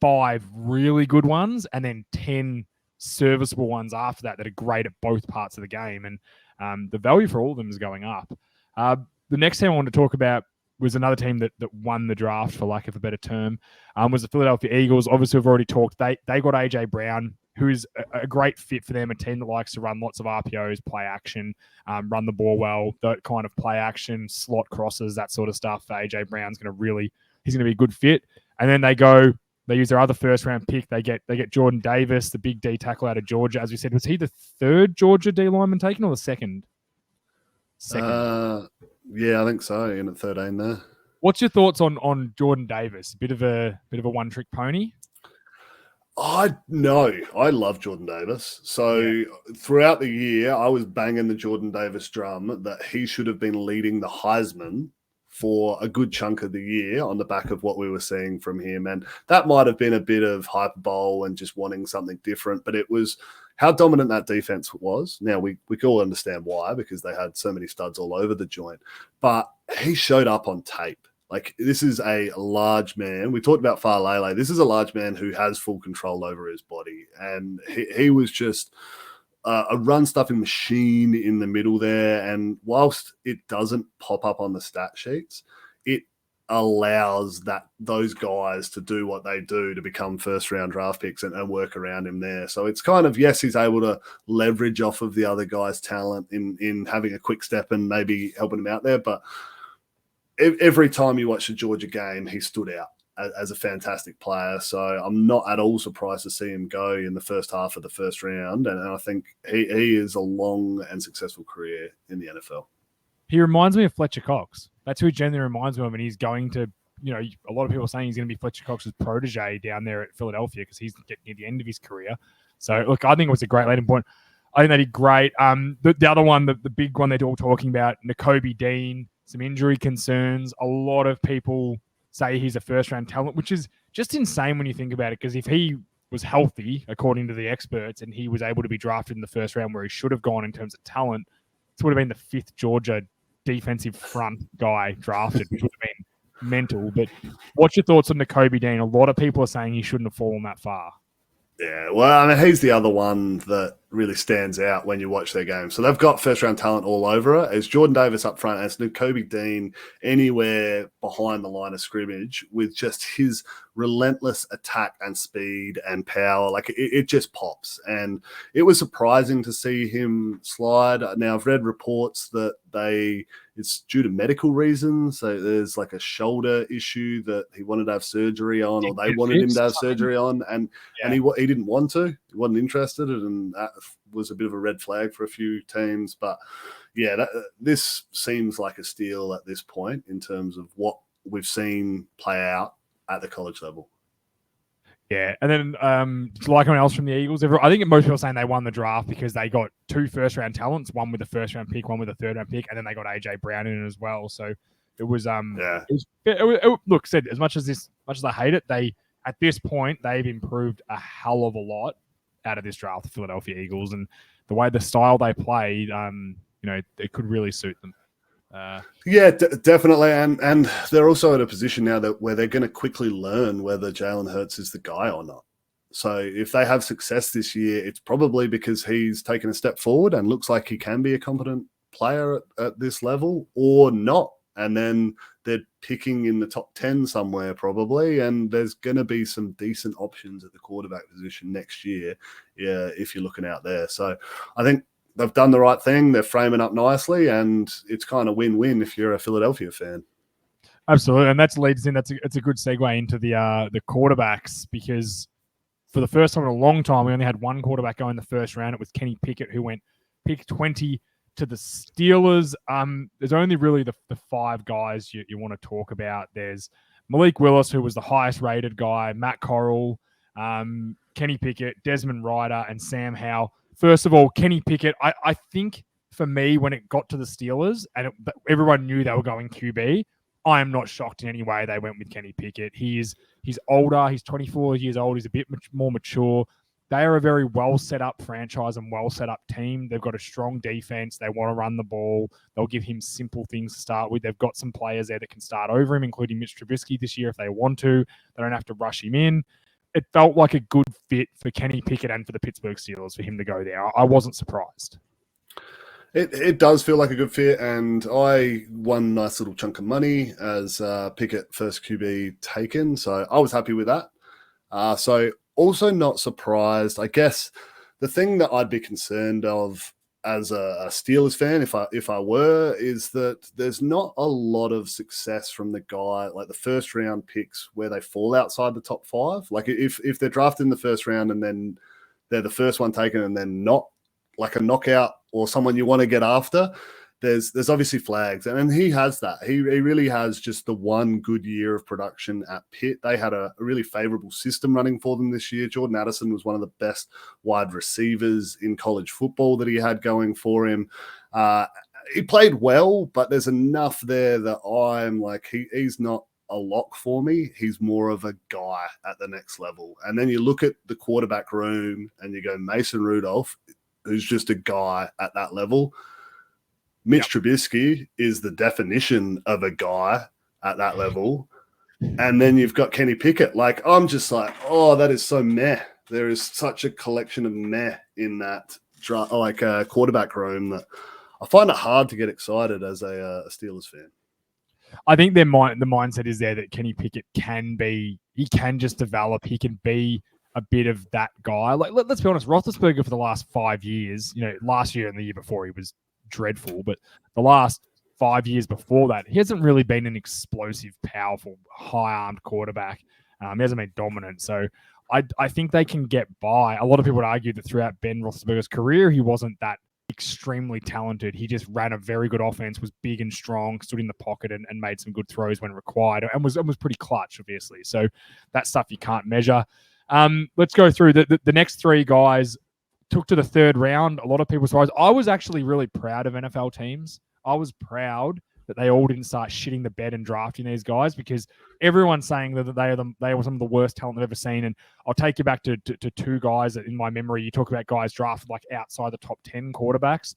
5 really good ones and then 10 serviceable ones after that are great at both parts of the game, and the value for all of them is going up. The next team I wanted to talk about was another team that won the draft, for lack of a better term, was the Philadelphia Eagles. Obviously, we've already talked. They got AJ Brown, who's a great fit for them, a team that likes to run lots of RPOs, play action, run the ball well, that kind of play action, slot crosses, that sort of stuff. AJ Brown's he's going to be a good fit. And then they use their other first round pick. They get Jordan Davis, the big D tackle out of Georgia. As we said, was he the 3rd Georgia D lineman taken or the 2nd? Yeah, I think so. In at 13 there. What's your thoughts on Jordan Davis? Bit of a one trick pony. I love Jordan Davis. So throughout the year, I was banging the Jordan Davis drum that he should have been leading the Heisman for a good chunk of the year on the back of what we were seeing from him. And that might have been a bit of hyperbole and just wanting something different, but it was how dominant that defense was. Now, we can all understand why, because they had so many studs all over the joint, but he showed up on tape. Like, this is a large man. We talked about Falele. This is a large man who has full control over his body. And he was just a run-stuffing machine in the middle there. And whilst it doesn't pop up on the stat sheets, it allows those guys to do what they do to become first-round draft picks and work around him there. So it's kind of, yes, he's able to leverage off of the other guy's talent in having a quick step and maybe helping him out there, but every time you watch the Georgia game, he stood out as a fantastic player. So I'm not at all surprised to see him go in the first half of the first round. And I think he is a long and successful career in the NFL. He reminds me of Fletcher Cox. That's who he generally reminds me of. And he's going to, a lot of people are saying he's going to be Fletcher Cox's protege down there at Philadelphia because he's getting near the end of his career. So, look, I think it was a great landing point. I think they did great. The other one, the big one they're all talking about, Nakobe Dean, some injury concerns. A lot of people say he's a first-round talent, which is just insane when you think about it, because if he was healthy, according to the experts, and he was able to be drafted in the first round where he should have gone in terms of talent, this would have been the 5th Georgia defensive front guy drafted, which would have been mental. But what's your thoughts on Nakobe Dean? A lot of people are saying he shouldn't have fallen that far. Yeah, well, I mean, he's the other one that really stands out when you watch their game. So they've got first-round talent all over it. It's Jordan Davis up front, and it's Nakobe Dean anywhere behind the line of scrimmage with just his relentless attack and speed and power. Like, it just pops. And it was surprising to see him slide. Now, I've read reports that it's due to medical reasons. So there's like a shoulder issue that he wanted to have surgery on, or they wanted him to have surgery on, and he didn't want to. He wasn't interested, and that was a bit of a red flag for a few teams. But yeah, this seems like a steal at this point in terms of what we've seen play out at the college level. Yeah, and then like anyone else from the Eagles, I think most people are saying they won the draft because they got 2 first-round talents, one with a first-round pick, one with a third-round pick, and then they got AJ Brown in it as well. So it was look, said as much as I hate it, at this point they've improved a hell of a lot out of this draft, the Philadelphia Eagles, and the way the style they played, it could really suit them. Definitely, and they're also at a position now where they're going to quickly learn whether Jalen Hurts is the guy or not. So if they have success this year, it's probably because he's taken a step forward and looks like he can be a competent player at this level, or not. And then they're picking in the top 10 somewhere probably, and there's going to be some decent options at the quarterback position next year, if you're looking out there. So I think they've done the right thing. They're framing up nicely, and it's kind of win-win if you're a Philadelphia fan. Absolutely, and that leads in. It's a good segue into the quarterbacks, because for the first time in a long time, we only had one quarterback go in the first round. It was Kenny Pickett, who went pick 20 to the Steelers, there's only really the five guys you want to talk about. There's Malik Willis, who was the highest rated guy, Matt Corral, Kenny Pickett, Desmond Ryder, and Sam Howell. First of all, Kenny Pickett, I think for me, when it got to the Steelers and everyone knew they were going QB, I am not shocked in any way they went with Kenny Pickett. He's older. He's 24 years old. He's a bit more mature. They are a very well set up franchise and well set up team. They've got a strong defense. They want to run the ball. They'll give him simple things to start with. They've got some players there that can start over him, including Mitch Trubisky this year if they want to. They don't have to rush him in. It felt like a good fit for Kenny Pickett and for the Pittsburgh Steelers for him to go there. I wasn't surprised. It does feel like a good fit, and I won a nice little chunk of money as Pickett first QB taken, so I was happy with that. So also not surprised. I guess the thing that I'd be concerned of as a Steelers fan, if I were, is that there's not a lot of success from the guy, like the first round picks where they fall outside the top five. Like if they're drafted in the first round and then they're the first one taken and then not like a knockout or someone you want to get after, there's obviously flags. And he has that. He really has just the one good year of production at Pitt. They had a really favorable system running for them this year. Jordan Addison was one of the best wide receivers in college football that he had going for him. He played well, but there's enough there that I'm like, he's not a lock for me. He's more of a guy at the next level. And then you look at the quarterback room and you go Mason Rudolph, who's just a guy at that level. Mitch Trubisky is the definition of a guy at that level. And then you've got Kenny Pickett. Like, I'm just like, oh, that is so meh. There is such a collection of meh in that quarterback room that I find it hard to get excited as a Steelers fan. I think the mindset is there that Kenny Pickett he can just develop. He can be a bit of that guy. Like, let's be honest, Roethlisberger for the last 5 years, last year and the year before, he was dreadful, but the last 5 years before that, he hasn't really been an explosive, powerful, high-armed quarterback. He hasn't been dominant. So I think they can get by. A lot of people would argue that throughout Ben Roethlisberger's career, he wasn't that extremely talented. He just ran a very good offense, was big and strong, stood in the pocket and made some good throws when required, and was pretty clutch, obviously. So that stuff you can't measure. Let's go through the next three guys. Took to the third round. A lot of people were surprised. I was actually really proud of NFL teams. I was proud that they all didn't start shitting the bed and drafting these guys, because everyone's saying that they were some of the worst talent they've ever seen. And I'll take you back to two guys that in my memory. You talk about guys drafted like outside the top 10 quarterbacks.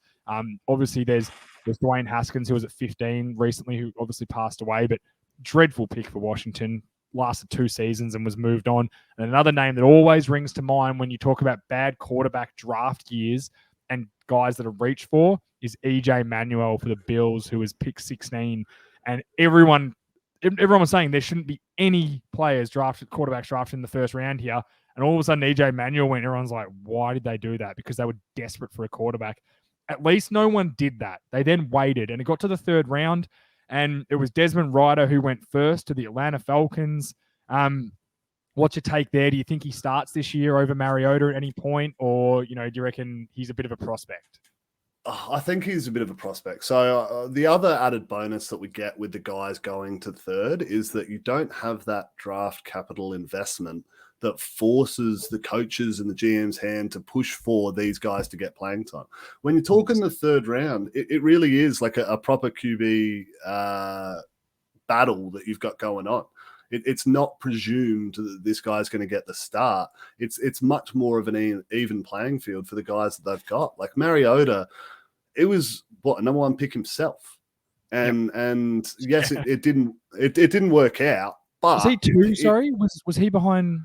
Obviously there's Dwayne Haskins, who was at 15 recently, who obviously passed away, but dreadful pick for Washington. Lasted 2 seasons and was moved on. And another name that always rings to mind when you talk about bad quarterback draft years and guys that are reached for is EJ Manuel for the Bills, who was pick 16. And everyone was saying there shouldn't be any quarterbacks drafted in the first round here. And all of a sudden EJ Manuel went, everyone's like, why did they do that? Because they were desperate for a quarterback. At least no one did that. They then waited, and it got to the third round, and it was Desmond Ryder who went first to the Atlanta Falcons. What's your take there? Do you think he starts this year over Mariota at any point? Or, do you reckon he's a bit of a prospect? I think he's a bit of a prospect. So the other added bonus that we get with the guys going to third is that you don't have that draft capital investment that forces the coaches and the GM's hand to push for these guys to get playing time. When you're talking the third round, it really is like a proper QB battle that you've got going on. It's not presumed that this guy's going to get the start. It's much more of an even playing field for the guys that they've got. Like Mariota, it was a number one pick himself, and yes, it didn't work out. But was he two? Sorry, was he behind?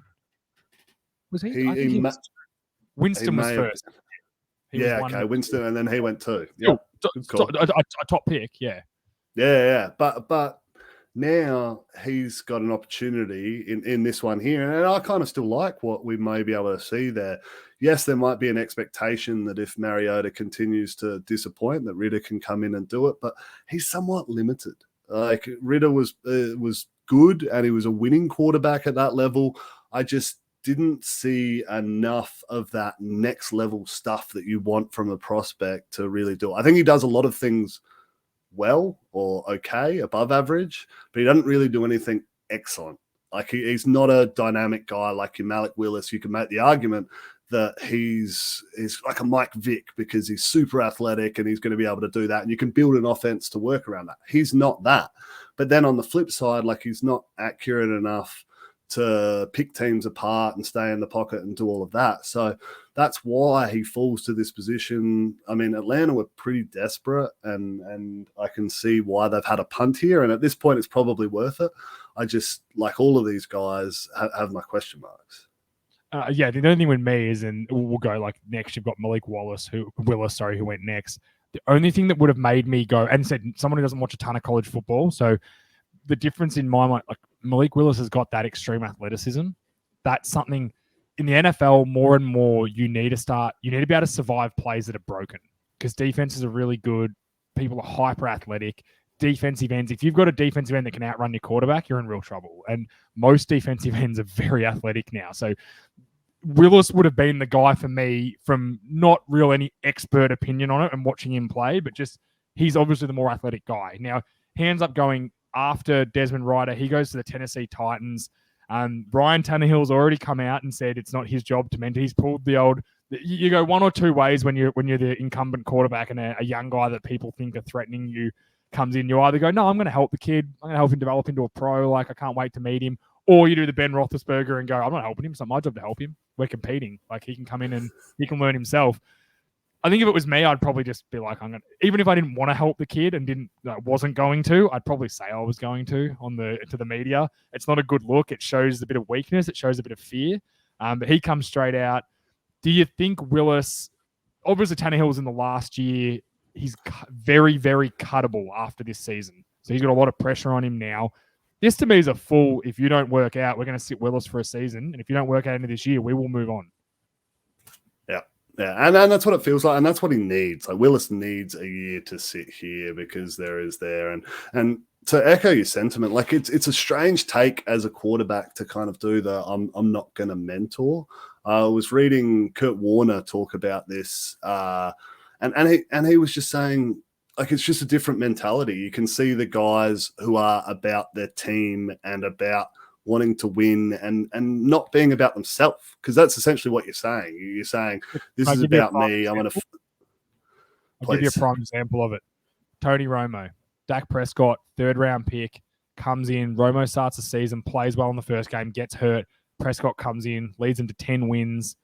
Was he? Winston was first. Winston, and then he went two. Yeah, a top pick. Yeah. But now he's got an opportunity in this one here, and I kind of still like what we may be able to see there. Yes, there might be an expectation that if Mariota continues to disappoint, that Ridder can come in and do it, but he's somewhat limited. Like Ridder was good, and he was a winning quarterback at that level. I just didn't see enough of that next level stuff that you want from a prospect to really do it. I think he does a lot of things well or okay, above average, but he doesn't really do anything excellent. Like he's not a dynamic guy like your Malik Willis. You can make the argument that he's like a Mike Vick because he's super athletic and he's going to be able to do that. And you can build an offense to work around that. He's not that. But then on the flip side, like he's not accurate enough to pick teams apart and stay in the pocket and do all of that. So that's why he falls to this position. I mean, Atlanta were pretty desperate and I can see why they've had a punt here. And at this point, it's probably worth it. I just, like all of these guys, have my question marks. Yeah, the only thing with me is, and we'll go like next, you've got Malik Willis, who went next. The only thing that would have made me go, and said someone who doesn't watch a ton of college football, so the difference in my mind, like Malik Willis has got that extreme athleticism. That's something in the NFL more and more you need to be able to survive plays that are broken because defenses are really good. People are hyper athletic. Defensive ends, if you've got a defensive end that can outrun your quarterback, you're in real trouble. And most defensive ends are very athletic now. So Willis would have been the guy for me from not real any expert opinion on it and watching him play, but just he's obviously the more athletic guy. Now, he ends up going after Desmond Ridder. He goes to the Tennessee Titans. Ryan Tannehill's already come out and said it's not his job to mentor. He's pulled the old. You go one or two ways when you're the incumbent quarterback and a young guy that people think are threatening you comes in. You either go, no, I'm going to help the kid. I'm going to help him develop into a pro. Like I can't wait to meet him. Or you do the Ben Roethlisberger and go, I'm not helping him. It's not my job to help him. We're competing. Like he can come in and he can learn himself. I think if it was me, I'd probably just be like, even if I didn't want to help the kid and wasn't going to, I'd probably say I was going to the media. It's not a good look. It shows a bit of weakness. It shows a bit of fear. But he comes straight out. Do you think Willis, obviously Tannehill's in the last year, he's very, very cuttable after this season. So he's got a lot of pressure on him now. This to me is a full, if you don't work out, we're going to sit Willis for a season. And if you don't work out into this year, we will move on. Yeah, and that's what it feels like, and that's what he needs. Like Willis needs a year to sit here because there is there, and to echo your sentiment, like it's a strange take as a quarterback to kind of do the I'm not going to mentor. I was reading Kurt Warner talk about this, and he was just saying like it's just a different mentality. You can see the guys who are about their team and about wanting to win and not being about themselves, because that's essentially what you're saying. You're saying, this is about me. I'm going to... I'll give you a prime example of it. Tony Romo, Dak Prescott, third-round pick, comes in. Romo starts the season, plays well in the first game, gets hurt. Prescott comes in, leads him to 10 wins,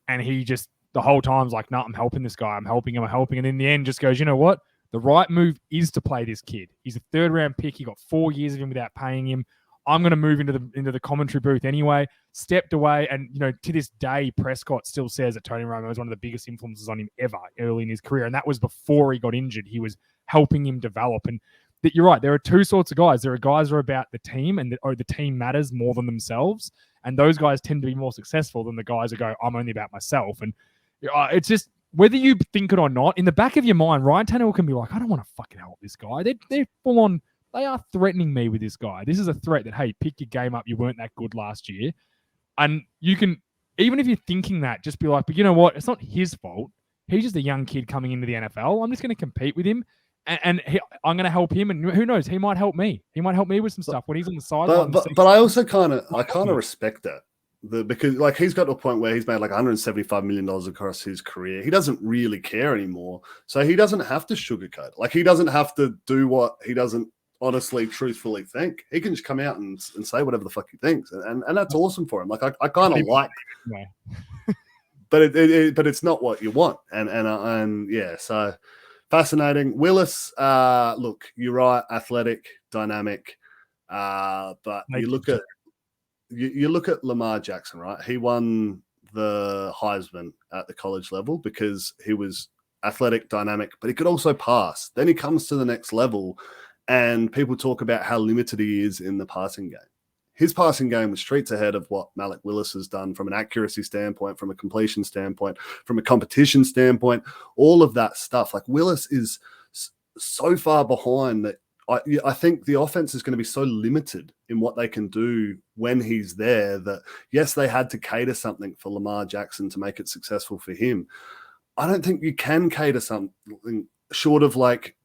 and he just, the whole time's like, no, I'm helping this guy. I'm helping him. And in the end just goes, you know what? The right move is to play this kid. He's a third-round pick. He got 4 years of him without paying him. I'm going to move into the commentary booth anyway. Stepped away, and to this day, Prescott still says that Tony Romo was one of the biggest influences on him ever early in his career, and that was before he got injured. He was helping him develop, and that you're right. There are two sorts of guys. There are guys who are about the team, and the team matters more than themselves, and those guys tend to be more successful than the guys who go, I'm only about myself. And it's just whether you think it or not, in the back of your mind, Ryan Tannehill can be like, I don't want to fucking help this guy. They're full on. They are threatening me with this guy. This is a threat that, hey, pick your game up. You weren't that good last year. And you can, even if you're thinking that, just be like, but you know what? It's not his fault. He's just a young kid coming into the NFL. I'm just going to compete with him. And I'm going to help him. And who knows? He might help me. He might help me with some stuff when he's on the sideline. But I also kind of respect that. Because like he's got to a point where he's made like $175 million across his career. He doesn't really care anymore. So he doesn't have to sugarcoat it. Like he doesn't have to do what he doesn't honestly, truthfully think. He can just come out and say whatever the fuck he thinks, and that's awesome for him. Like I kind of like, but it's not what you want, and yeah, so fascinating. Willis, look, you're right, athletic, dynamic, but you look at Lamar Jackson, right? He won the Heisman at the college level because he was athletic, dynamic, but he could also pass. Then he comes to the next level. And people talk about how limited he is in the passing game. His passing game was streets ahead of what Malik Willis has done from an accuracy standpoint, from a completion standpoint, from a competition standpoint, all of that stuff. Like Willis is so far behind that I think the offense is going to be so limited in what they can do when he's there that, yes, they had to cater something for Lamar Jackson to make it successful for him. I don't think you can cater something short of like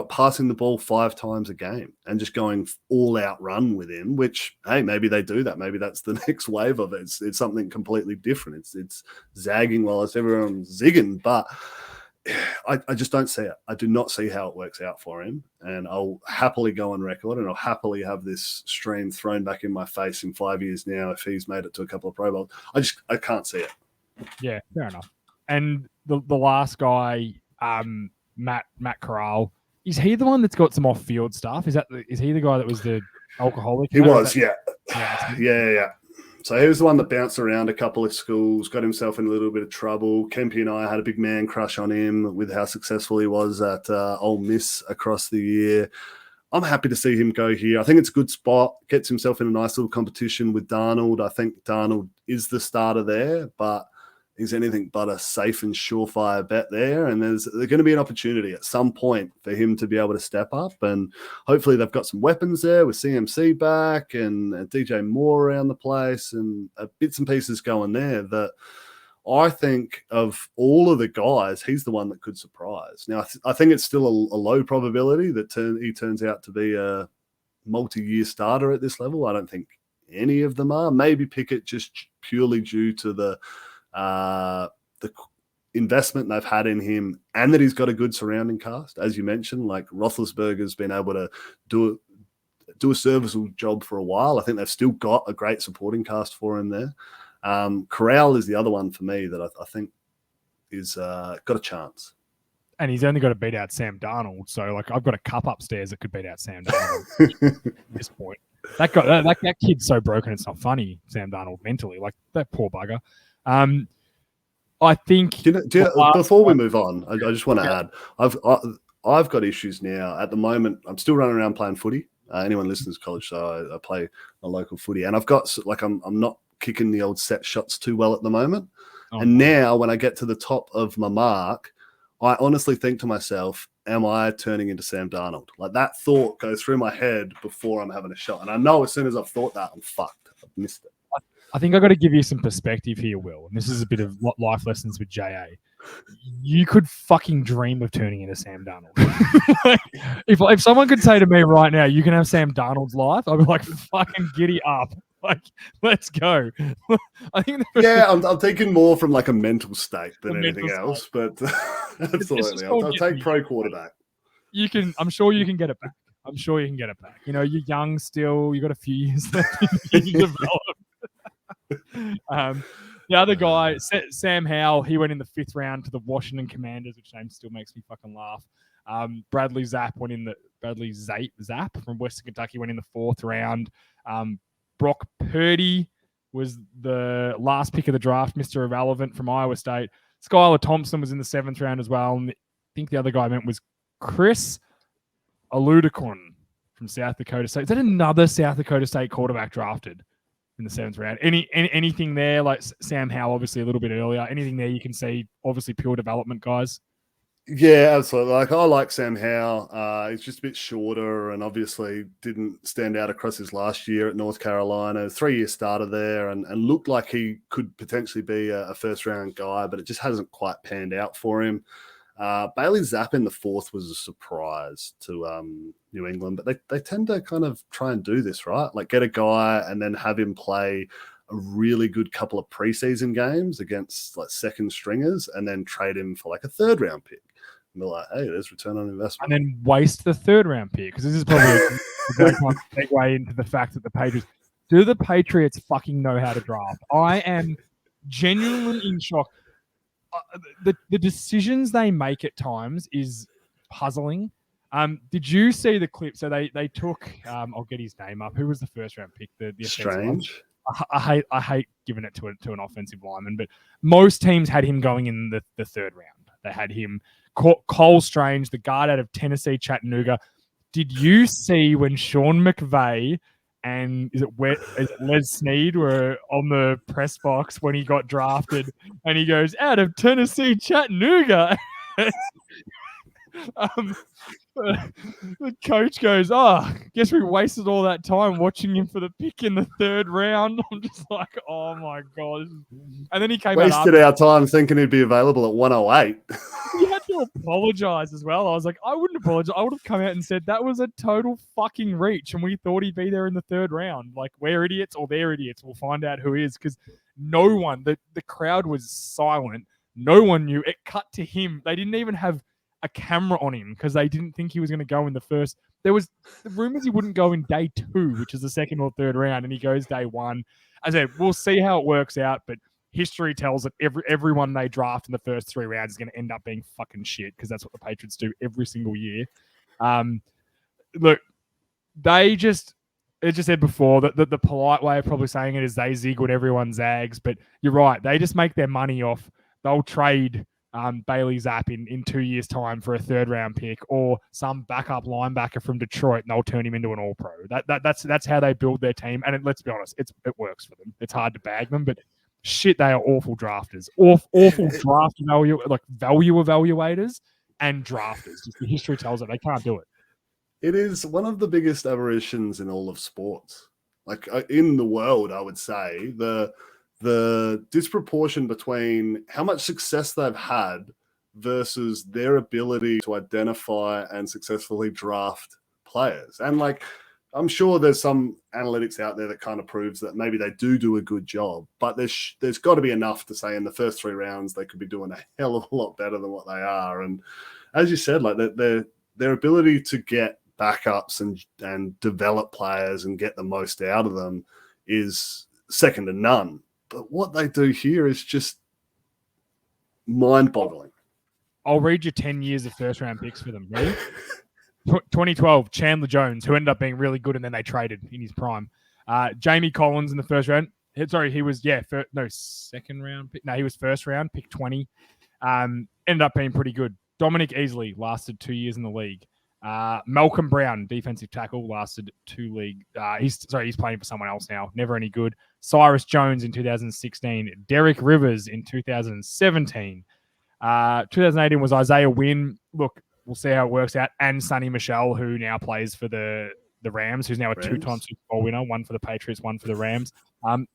passing the ball 5 times a game and just going all out run with him, which, hey, maybe they do that. Maybe that's the next wave of it. It's something completely different. It's zagging while it's everyone's zigging, but I just don't see it. I do not see how it works out for him. And I'll happily go on record and I'll happily have this stream thrown back in my face in 5 years now if he's made it to a couple of Pro Bowls. I can't see it. Yeah, fair enough. And the last guy, Matt Corral, is he the one that's got some off-field stuff? Is he the guy that was the alcoholic? He was, yeah. So he was the one that bounced around a couple of schools, got himself in a little bit of trouble. Kempy and I had a big man crush on him with how successful he was at Ole Miss across the year. I'm happy to see him go here. I think it's a good spot. Gets himself in a nice little competition with Darnold. I think Darnold is the starter there, but he's anything but a safe and surefire bet there. And there's going to be an opportunity at some point for him to be able to step up. And hopefully they've got some weapons there with CMC back and DJ Moore around the place and bits and pieces going there that I think of all of the guys, he's the one that could surprise. Now, I think it's still a low probability that he turns out to be a multi-year starter at this level. I don't think any of them are. Maybe Pickett just purely due to the investment they've had in him and that he's got a good surrounding cast. As you mentioned, like Roethlisberger's been able to do a serviceable job for a while. I think they've still got a great supporting cast for him there. Corral is the other one for me that I think is got a chance. And he's only got to beat out Sam Darnold. So, like, I've got a cup upstairs that could beat out Sam Darnold at this point. That kid's so broken, it's not funny, Sam Darnold, mentally. Like, that poor bugger. I think before we move on, I just want to add, I've got issues now. At the moment, I'm still running around playing footy. Anyone listens to college, so I play a local footy, and I've got like I'm not kicking the old set shots too well at the moment. And now when I get to the top of my mark, I honestly think to myself, am I turning into Sam Darnold? Like that thought goes through my head before I'm having a shot. And I know as soon as I've thought that, I'm fucked. I've missed it. I think I've got to give you some perspective here, Will. And this is a bit of life lessons with JA. You could fucking dream of turning into Sam Darnold. Like, if someone could say to me right now, you can have Sam Darnold's life, I'd be like, fucking giddy up. Like, let's go. I think I'm thinking more from like a mental state than anything else, but absolutely. I'll take pro quarterback. I'm sure you can get it back. You know, you're young still, you got a few years left to develop. The other guy, Sam Howell, he went in the 5th round to the Washington Commanders, which name still makes me fucking laugh. Bradley Zapp from Western Kentucky went in the 4th round. Brock Purdy was the last pick of the draft, Mr. Irrelevant from Iowa State. Skylar Thompson was in the 7th round as well. And I think the other guy I meant was Chris Aludicon from South Dakota State. Is that another South Dakota State quarterback drafted in the 7th round? Anything there, like Sam Howell, obviously a little bit earlier. Anything there you can see, obviously pure development, guys? Yeah, absolutely. Like I like Sam Howell. He's just a bit shorter and obviously didn't stand out across his last year at North Carolina. 3-year starter there and looked like he could potentially be a first-round guy, but it just hasn't quite panned out for him. Bailey Zapp in the 4th was a surprise to New England, but they tend to kind of try and do this, right? Like get a guy and then have him play a really good couple of preseason games against like second stringers and then trade him for like a 3rd-round pick. And they're like, hey, there's return on investment. And then waste the 3rd-round pick, because this is probably a great segue into the fact that the Patriots fucking know how to draft? I am genuinely in shock. The decisions they make at times is puzzling. Did you see the clip? So they took, I'll get his name up. Who was the 1st-round pick? The Strange. I hate giving it to an offensive lineman, but most teams had him going in the 3rd round. They had him, Cole Strange, the guard out of Tennessee, Chattanooga. Did you see when Sean McVay and is it Les Snead were on the press box when he got drafted and he goes, out of Tennessee, Chattanooga? The coach goes, "Oh, guess we wasted all that time watching him for the pick in the third round." I'm just like, "Oh my god!" And then he came out Wasted our time thinking he'd be available at 108. He had to apologize as well. I was like, I wouldn't apologize. I would have come out and said that was a total fucking reach, and we thought he'd be there in the third round. Like, we're idiots or they're idiots. We'll find out who is, because no one, the crowd was silent. No one knew. It cut to him. They didn't even have a camera on him because they didn't think he was going to go in the first. There was the rumors he wouldn't go in day 2, which is the second or third round, and he goes day 1. I said, we'll see how it works out, but history tells that everyone they draft in the first 3 rounds is going to end up being fucking shit, because that's what the Patriots do every single year. Look, it just said before that the polite way of probably saying it is they zig when everyone zags, but you're right. They just make their money off. They'll trade Bailey Zapp in 2 years' time for a third-round pick, or some backup linebacker from Detroit, and they'll turn him into an All-Pro. That's how they build their team, and let's be honest, it works for them. It's hard to bag them, but shit, they are awful drafters, awful draft value evaluators and drafters. Just the history tells it they can't do it. It is one of the biggest aberrations in all of sports, like in the world. I would say the disproportion between how much success they've had versus their ability to identify and successfully draft players. And like, I'm sure there's some analytics out there that kind of proves that maybe they do a good job, but there's got to be enough to say in the first 3 rounds they could be doing a hell of a lot better than what they are. And as you said, like their ability to get backups and develop players and get the most out of them is second to none. But what they do here is just mind-boggling. I'll read you 10 years of first-round picks for them. Ready? 2012, Chandler Jones, who ended up being really good, and then they traded in his prime. Jamie Collins in the first round. Sorry, he was, second round pick. No, he was first round, pick 20. Ended up being pretty good. Dominic Easley lasted 2 years in the league. Malcolm Brown, defensive tackle, lasted 2 league. He's playing for someone else now. Never any good. Cyrus Jones in 2016. Derek Rivers in 2017. 2018 was Isaiah Wynn. Look, we'll see how it works out. And Sonny Michel, who now plays for the Rams, who's now a 2-time Super Bowl winner, one for the Patriots, one for the Rams.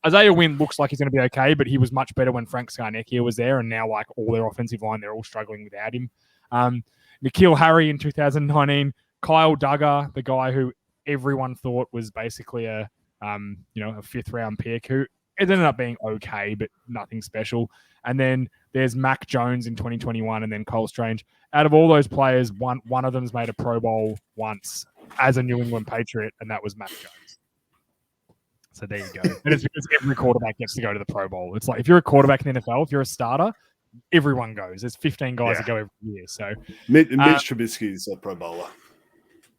Isaiah Wynn looks like he's going to be okay, but he was much better when Frank Scarnecchia was there, and now like all their offensive line, they're all struggling without him. N'Keal Harry in 2019. Kyle Duggar, the guy who everyone thought was basically a 5th-round pick, who it ended up being okay, but nothing special. And then there's Mac Jones in 2021, and then Cole Strange. Out of all those players, one of them's made a Pro Bowl once as a New England Patriot, and that was Mac Jones. So there you go. And it's because every quarterback gets to go to the Pro Bowl. It's like if you're a quarterback in the NFL, if you're a starter, everyone goes. There's 15 guys that go every year. So Mitch Trubisky's a Pro Bowler.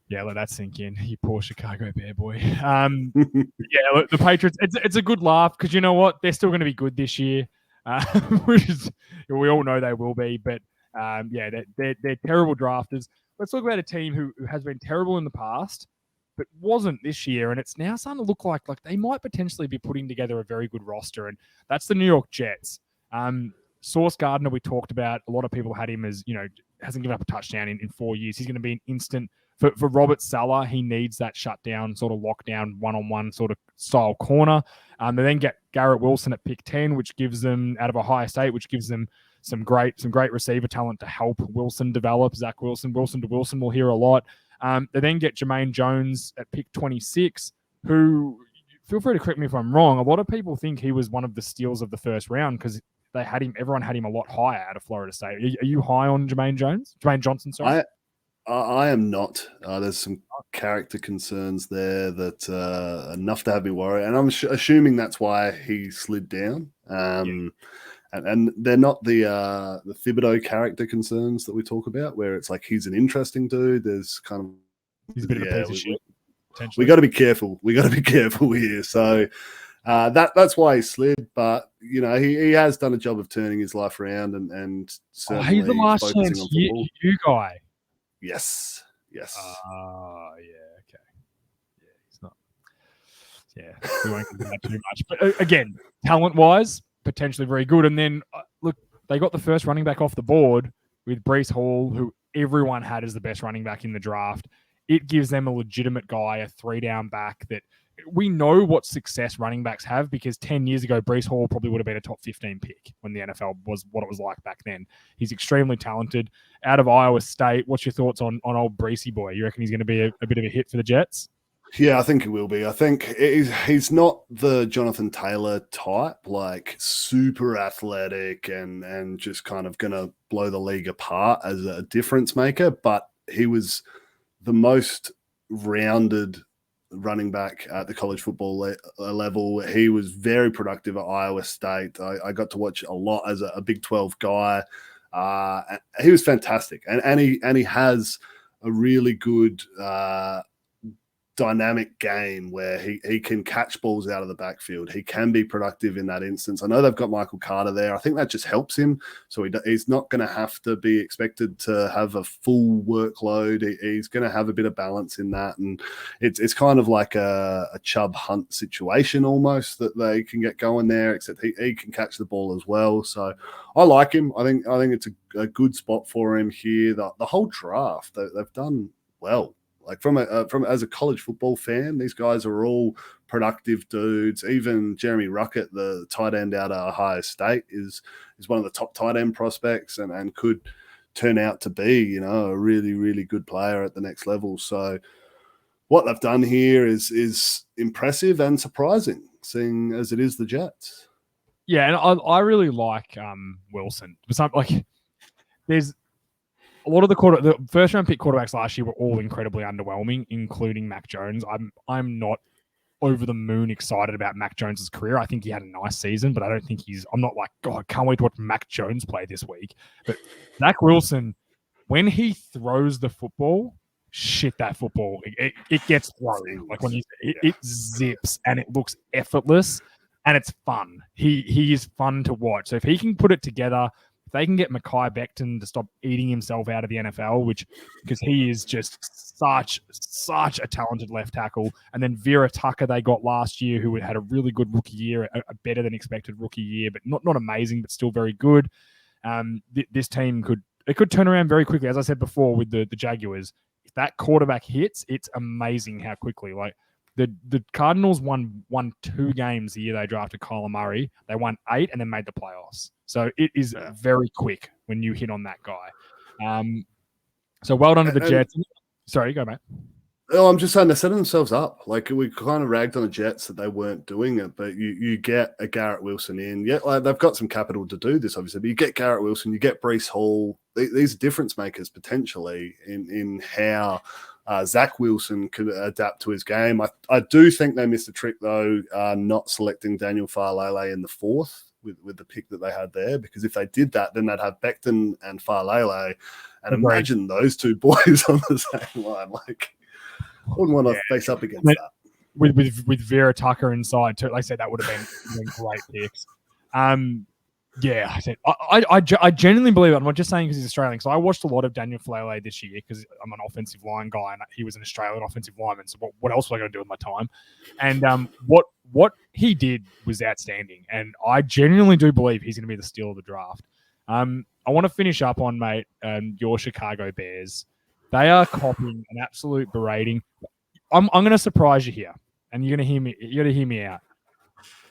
Yeah, let that sink in. You poor Chicago Bear boy. Look, the Patriots, it's a good laugh because you know what? They're still going to be good this year, which is, we all know they will be. But they're terrible drafters. Let's talk about a team who has been terrible in the past, but wasn't this year, and it's now starting to look like they might potentially be putting together a very good roster, and that's the New York Jets. Sauce Gardner, we talked about. A lot of people had him as, hasn't given up a touchdown in 4 years. He's going to be an instant. For Robert Saleh, he needs that shutdown, sort of lockdown, one-on-one sort of style corner. They then get Garrett Wilson at pick 10, which gives them, out of Ohio State, which gives them some great receiver talent to help Wilson develop. Zach Wilson to Wilson, we'll hear a lot. They then get Jermaine Jones at pick 26, who, feel free to correct me if I'm wrong, a lot of people think he was one of the steals of the first round because everyone had him a lot higher out of Florida State. Are you high on Jermaine Johnson, sorry? I am not. There's some character concerns there that enough to have me worry, and I'm assuming that's why he slid down. And they're not the Thibodeau character concerns that we talk about, where it's like he's an interesting dude. There's kind of he's a bit of a piece of shit. We got to be careful. We got to be careful here. So that's why he slid. But he has done a job of turning his life around and certainly he's the last chance you guy. Yes. Okay. Yeah, he's not. Yeah, we won't get that too much. But again, talent-wise, potentially very good. And then, look, they got the first running back off the board with Breece Hall, who everyone had as the best running back in the draft. It gives them a legitimate guy, a 3-down back that we know what success running backs have, because 10 years ago, Breece Hall probably would have been a top 15 pick when the NFL was what it was like back then. He's extremely talented. Out of Iowa State, what's your thoughts on old Breecey boy? You reckon he's going to be a bit of a hit for the Jets? Yeah, I think he will be. I think he's not the Jonathan Taylor type, like super athletic and just kind of going to blow the league apart as a difference maker, but he was the most rounded running back at the college football level. He was very productive at Iowa State. I got to watch a lot as a Big 12 guy. He was fantastic, and he has a really good dynamic game where he can catch balls out of the backfield. He can be productive in that instance. I know they've got Michael Carter there. I think that just helps him. So he's not going to have to be expected to have a full workload. He's going to have a bit of balance in that. And it's kind of like a Chubb Hunt situation almost that they can get going there, except he can catch the ball as well. So I like him. I think it's a good spot for him here. The whole draft, they've done well. Like from as a college football fan, these guys are all productive dudes. Even Jeremy Ruckett, the tight end out of Ohio State, is one of the top tight end prospects and could turn out to be, a really, really good player at the next level. So what they've done here is impressive and surprising, seeing as it is the Jets. Yeah, and I really like Wilson. There's a lot of the first round pick quarterbacks last year were all incredibly underwhelming, including Mac Jones. I'm not over the moon excited about Mac Jones's career. I think he had a nice season, but I don't think I'm not like, God, can't wait to watch Mac Jones play this week. But Zach Wilson, when he throws the football, that football, it gets thrown. Like when it zips and it looks effortless and it's fun. He is fun to watch. So if he can put it together, they can get Mekhi Becton to stop eating himself out of the NFL, because he is just such a talented left tackle. And then Vera Tucker they got last year, who had a really good rookie year, a better than expected rookie year, but not amazing, but still very good. This team could turn around very quickly. As I said before with the Jaguars, if that quarterback hits, it's amazing how quickly. Like the Cardinals won 2 games the year they drafted Kyler Murray. They won 8 and then made the playoffs. So it is very quick when you hit on that guy. So well done to the Jets. Sorry, go, mate. Oh, I'm just saying they're setting themselves up. Like we kind of ragged on the Jets that they weren't doing it, but you get a Garrett Wilson in. Yeah, like they've got some capital to do this, obviously, but you get Garrett Wilson, you get Breece Hall. These are difference makers potentially in how Zach Wilson could adapt to his game. I do think they missed a trick, though, not selecting Daniel Faalele in the 4th with the pick that they had there, because if they did that, then they'd have Becton and Faalele, and imagine those two boys on the same line. Like, I wouldn't want to face up against that. With Vera Tucker inside, too. Like I said, that would have been great picks. Yeah, I genuinely believe it. I'm not just saying because he's Australian. So I watched a lot of Daniel Faalele this year because I'm an offensive line guy and he was an Australian offensive lineman. So what else was I going to do with my time? And what he did was outstanding. And I genuinely do believe he's going to be the steal of the draft. I want to finish up on, mate, your Chicago Bears. They are copying an absolute berating. I'm going to surprise you here, and you're going to hear me out.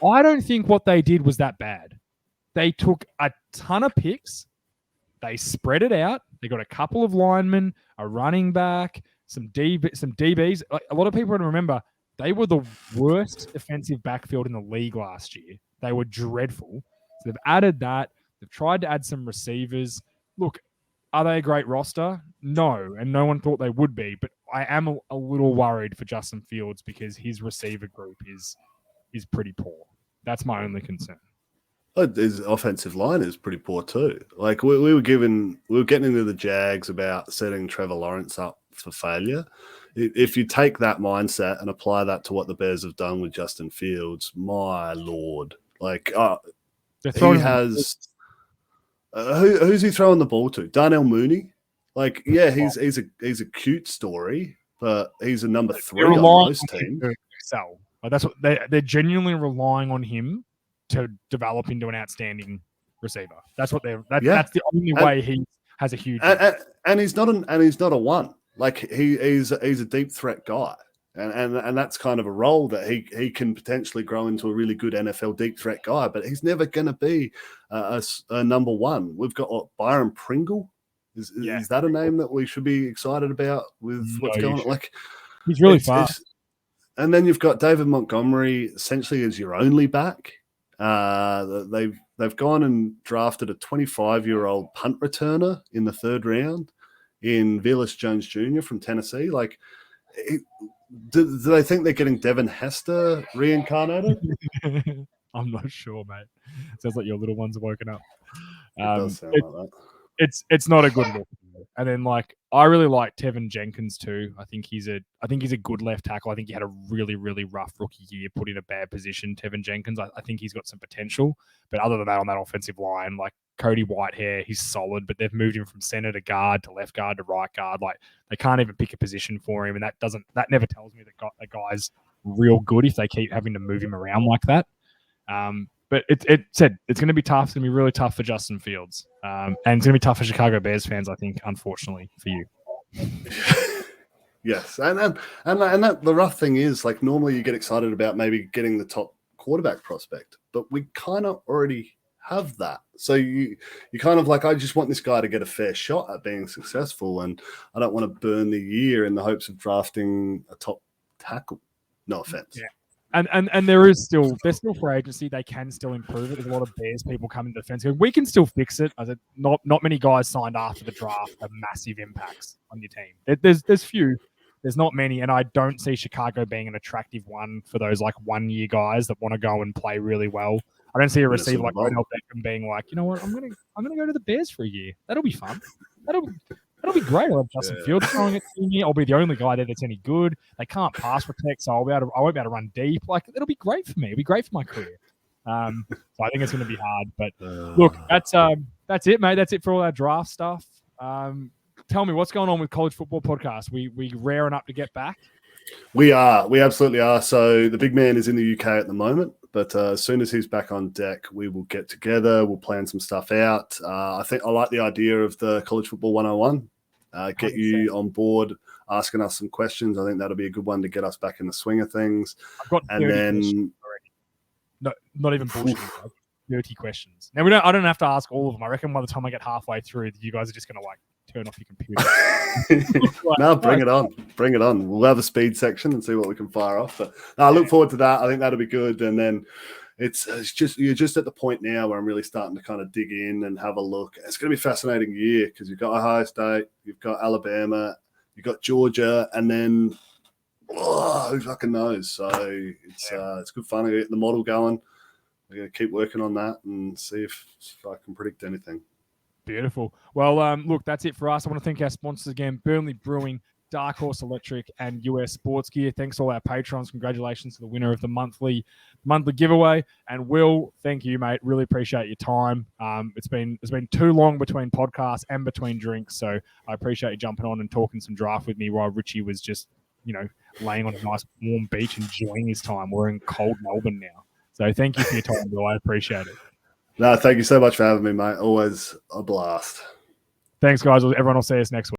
I don't think what they did was that bad. They took a ton of picks. They spread it out. They got a couple of linemen, a running back, some DBs. A lot of people remember they were the worst defensive backfield in the league last year. They were dreadful. So they've added that. They've tried to add some receivers. Look, are they a great roster? No, and no one thought they would be. But I am a little worried for Justin Fields because his receiver group is pretty poor. That's my only concern. His offensive line is pretty poor too. Like we were getting into the Jags about setting Trevor Lawrence up for failure. If you take that mindset and apply that to what the Bears have done with Justin Fields, my Lord, like he has. Who's he throwing the ball to? Darnell Mooney. Like, yeah, he's a cute story, but he's a number 3 on most teams. Excel. Like that's what they're genuinely relying on him to develop into an outstanding receiver. That's what that's the only way he has a huge and he's not a one. Like he's a deep threat guy. And that's kind of a role that he can potentially grow into a really good NFL deep threat guy, but he's never going to be a number one. We've got Byron Pringle. Is that a name that we should be excited about with what's going on? Like, he's really fast. And then you've got David Montgomery essentially as your only back. They've gone and drafted a 25-year-old punt returner in the 3rd round in Velus Jones Jr. from Tennessee. Like, do they think they're getting Devin Hester reincarnated? I'm not sure, mate. Sounds like your little ones are woken up. It does sound like that. It's not a good look. And then I really like Tevin Jenkins too. I think he's a good left tackle. I think he had a really, really rough rookie year, put in a bad position. Tevin Jenkins, I think he's got some potential. But other than that, on that offensive line, like Cody Whitehair, he's solid, but they've moved him from center to guard to left guard to right guard. Like they can't even pick a position for him, and that never tells me that guy's real good if they keep having to move him around like that. But it said it's going to be tough. It's going to be really tough for Justin Fields, and it's going to be tough for Chicago Bears fans, I think, unfortunately for you. Yes, and that the rough thing is, like, normally you get excited about maybe getting the top quarterback prospect, but we kind of already have that. So you kind of like, I just want this guy to get a fair shot at being successful, and I don't want to burn the year in the hopes of drafting a top tackle. No offense. Yeah. And they're still for agency. They can still improve it. There's a lot of Bears people coming to defense. We can still fix it. I said not many guys signed after the draft have massive impacts on your team. There's few. There's not many, and I don't see Chicago being an attractive one for those like 1-year guys that want to go and play really well. I don't see a receiver like Odell Beckham being like, you know what, I'm gonna go to the Bears for a year. That'll be fun. That'll be great. I'll have Justin Fields throwing it to me. I'll be the only guy there that's any good. They can't pass protect, so I won't be able to run deep. Like, it'll be great for me. It'll be great for my career. So I think it's going to be hard. But look, that's it, mate. That's it for all our draft stuff. Tell me, what's going on with College Football Podcast? We raring up to get back? We absolutely are. So the big man is in the UK at the moment, but as soon as he's back on deck, we will get together. We'll plan some stuff out. I think I like the idea of the College Football 101. Get you on board, asking us some questions. I think that'll be a good one to get us back in the swing of things. I've got 30 questions already. No, not even bullshit. 30 questions. Now I don't have to ask all of them. I reckon by the time I get halfway through, you guys are just going to like turn off your computer. No, bring it on. Bring it on. We'll have a speed section and see what we can fire off. But I look forward to that. I think that'll be good. And then it's just, you're just at the point now where I'm really starting to kind of dig in and have a look. It's going to be a fascinating year because you've got Ohio State, you've got Alabama, you've got Georgia, and then who fucking knows? So it's good fun to get the model going. We're going to keep working on that and see if I can predict anything. Beautiful. Well, look, that's it for us. I want to thank our sponsors again, Burnley Brewing, Dark Horse Electric, and US Sports Gear. Thanks to all our patrons. Congratulations to the winner of the monthly giveaway. And Will, thank you, mate. Really appreciate your time. It's been too long between podcasts and between drinks, so I appreciate you jumping on and talking some draft with me while Richie was just, laying on a nice warm beach enjoying his time. We're in cold Melbourne now. So thank you for your time, Will. I appreciate it. No, thank you so much for having me, mate. Always a blast. Thanks, guys. Everyone will see us next week.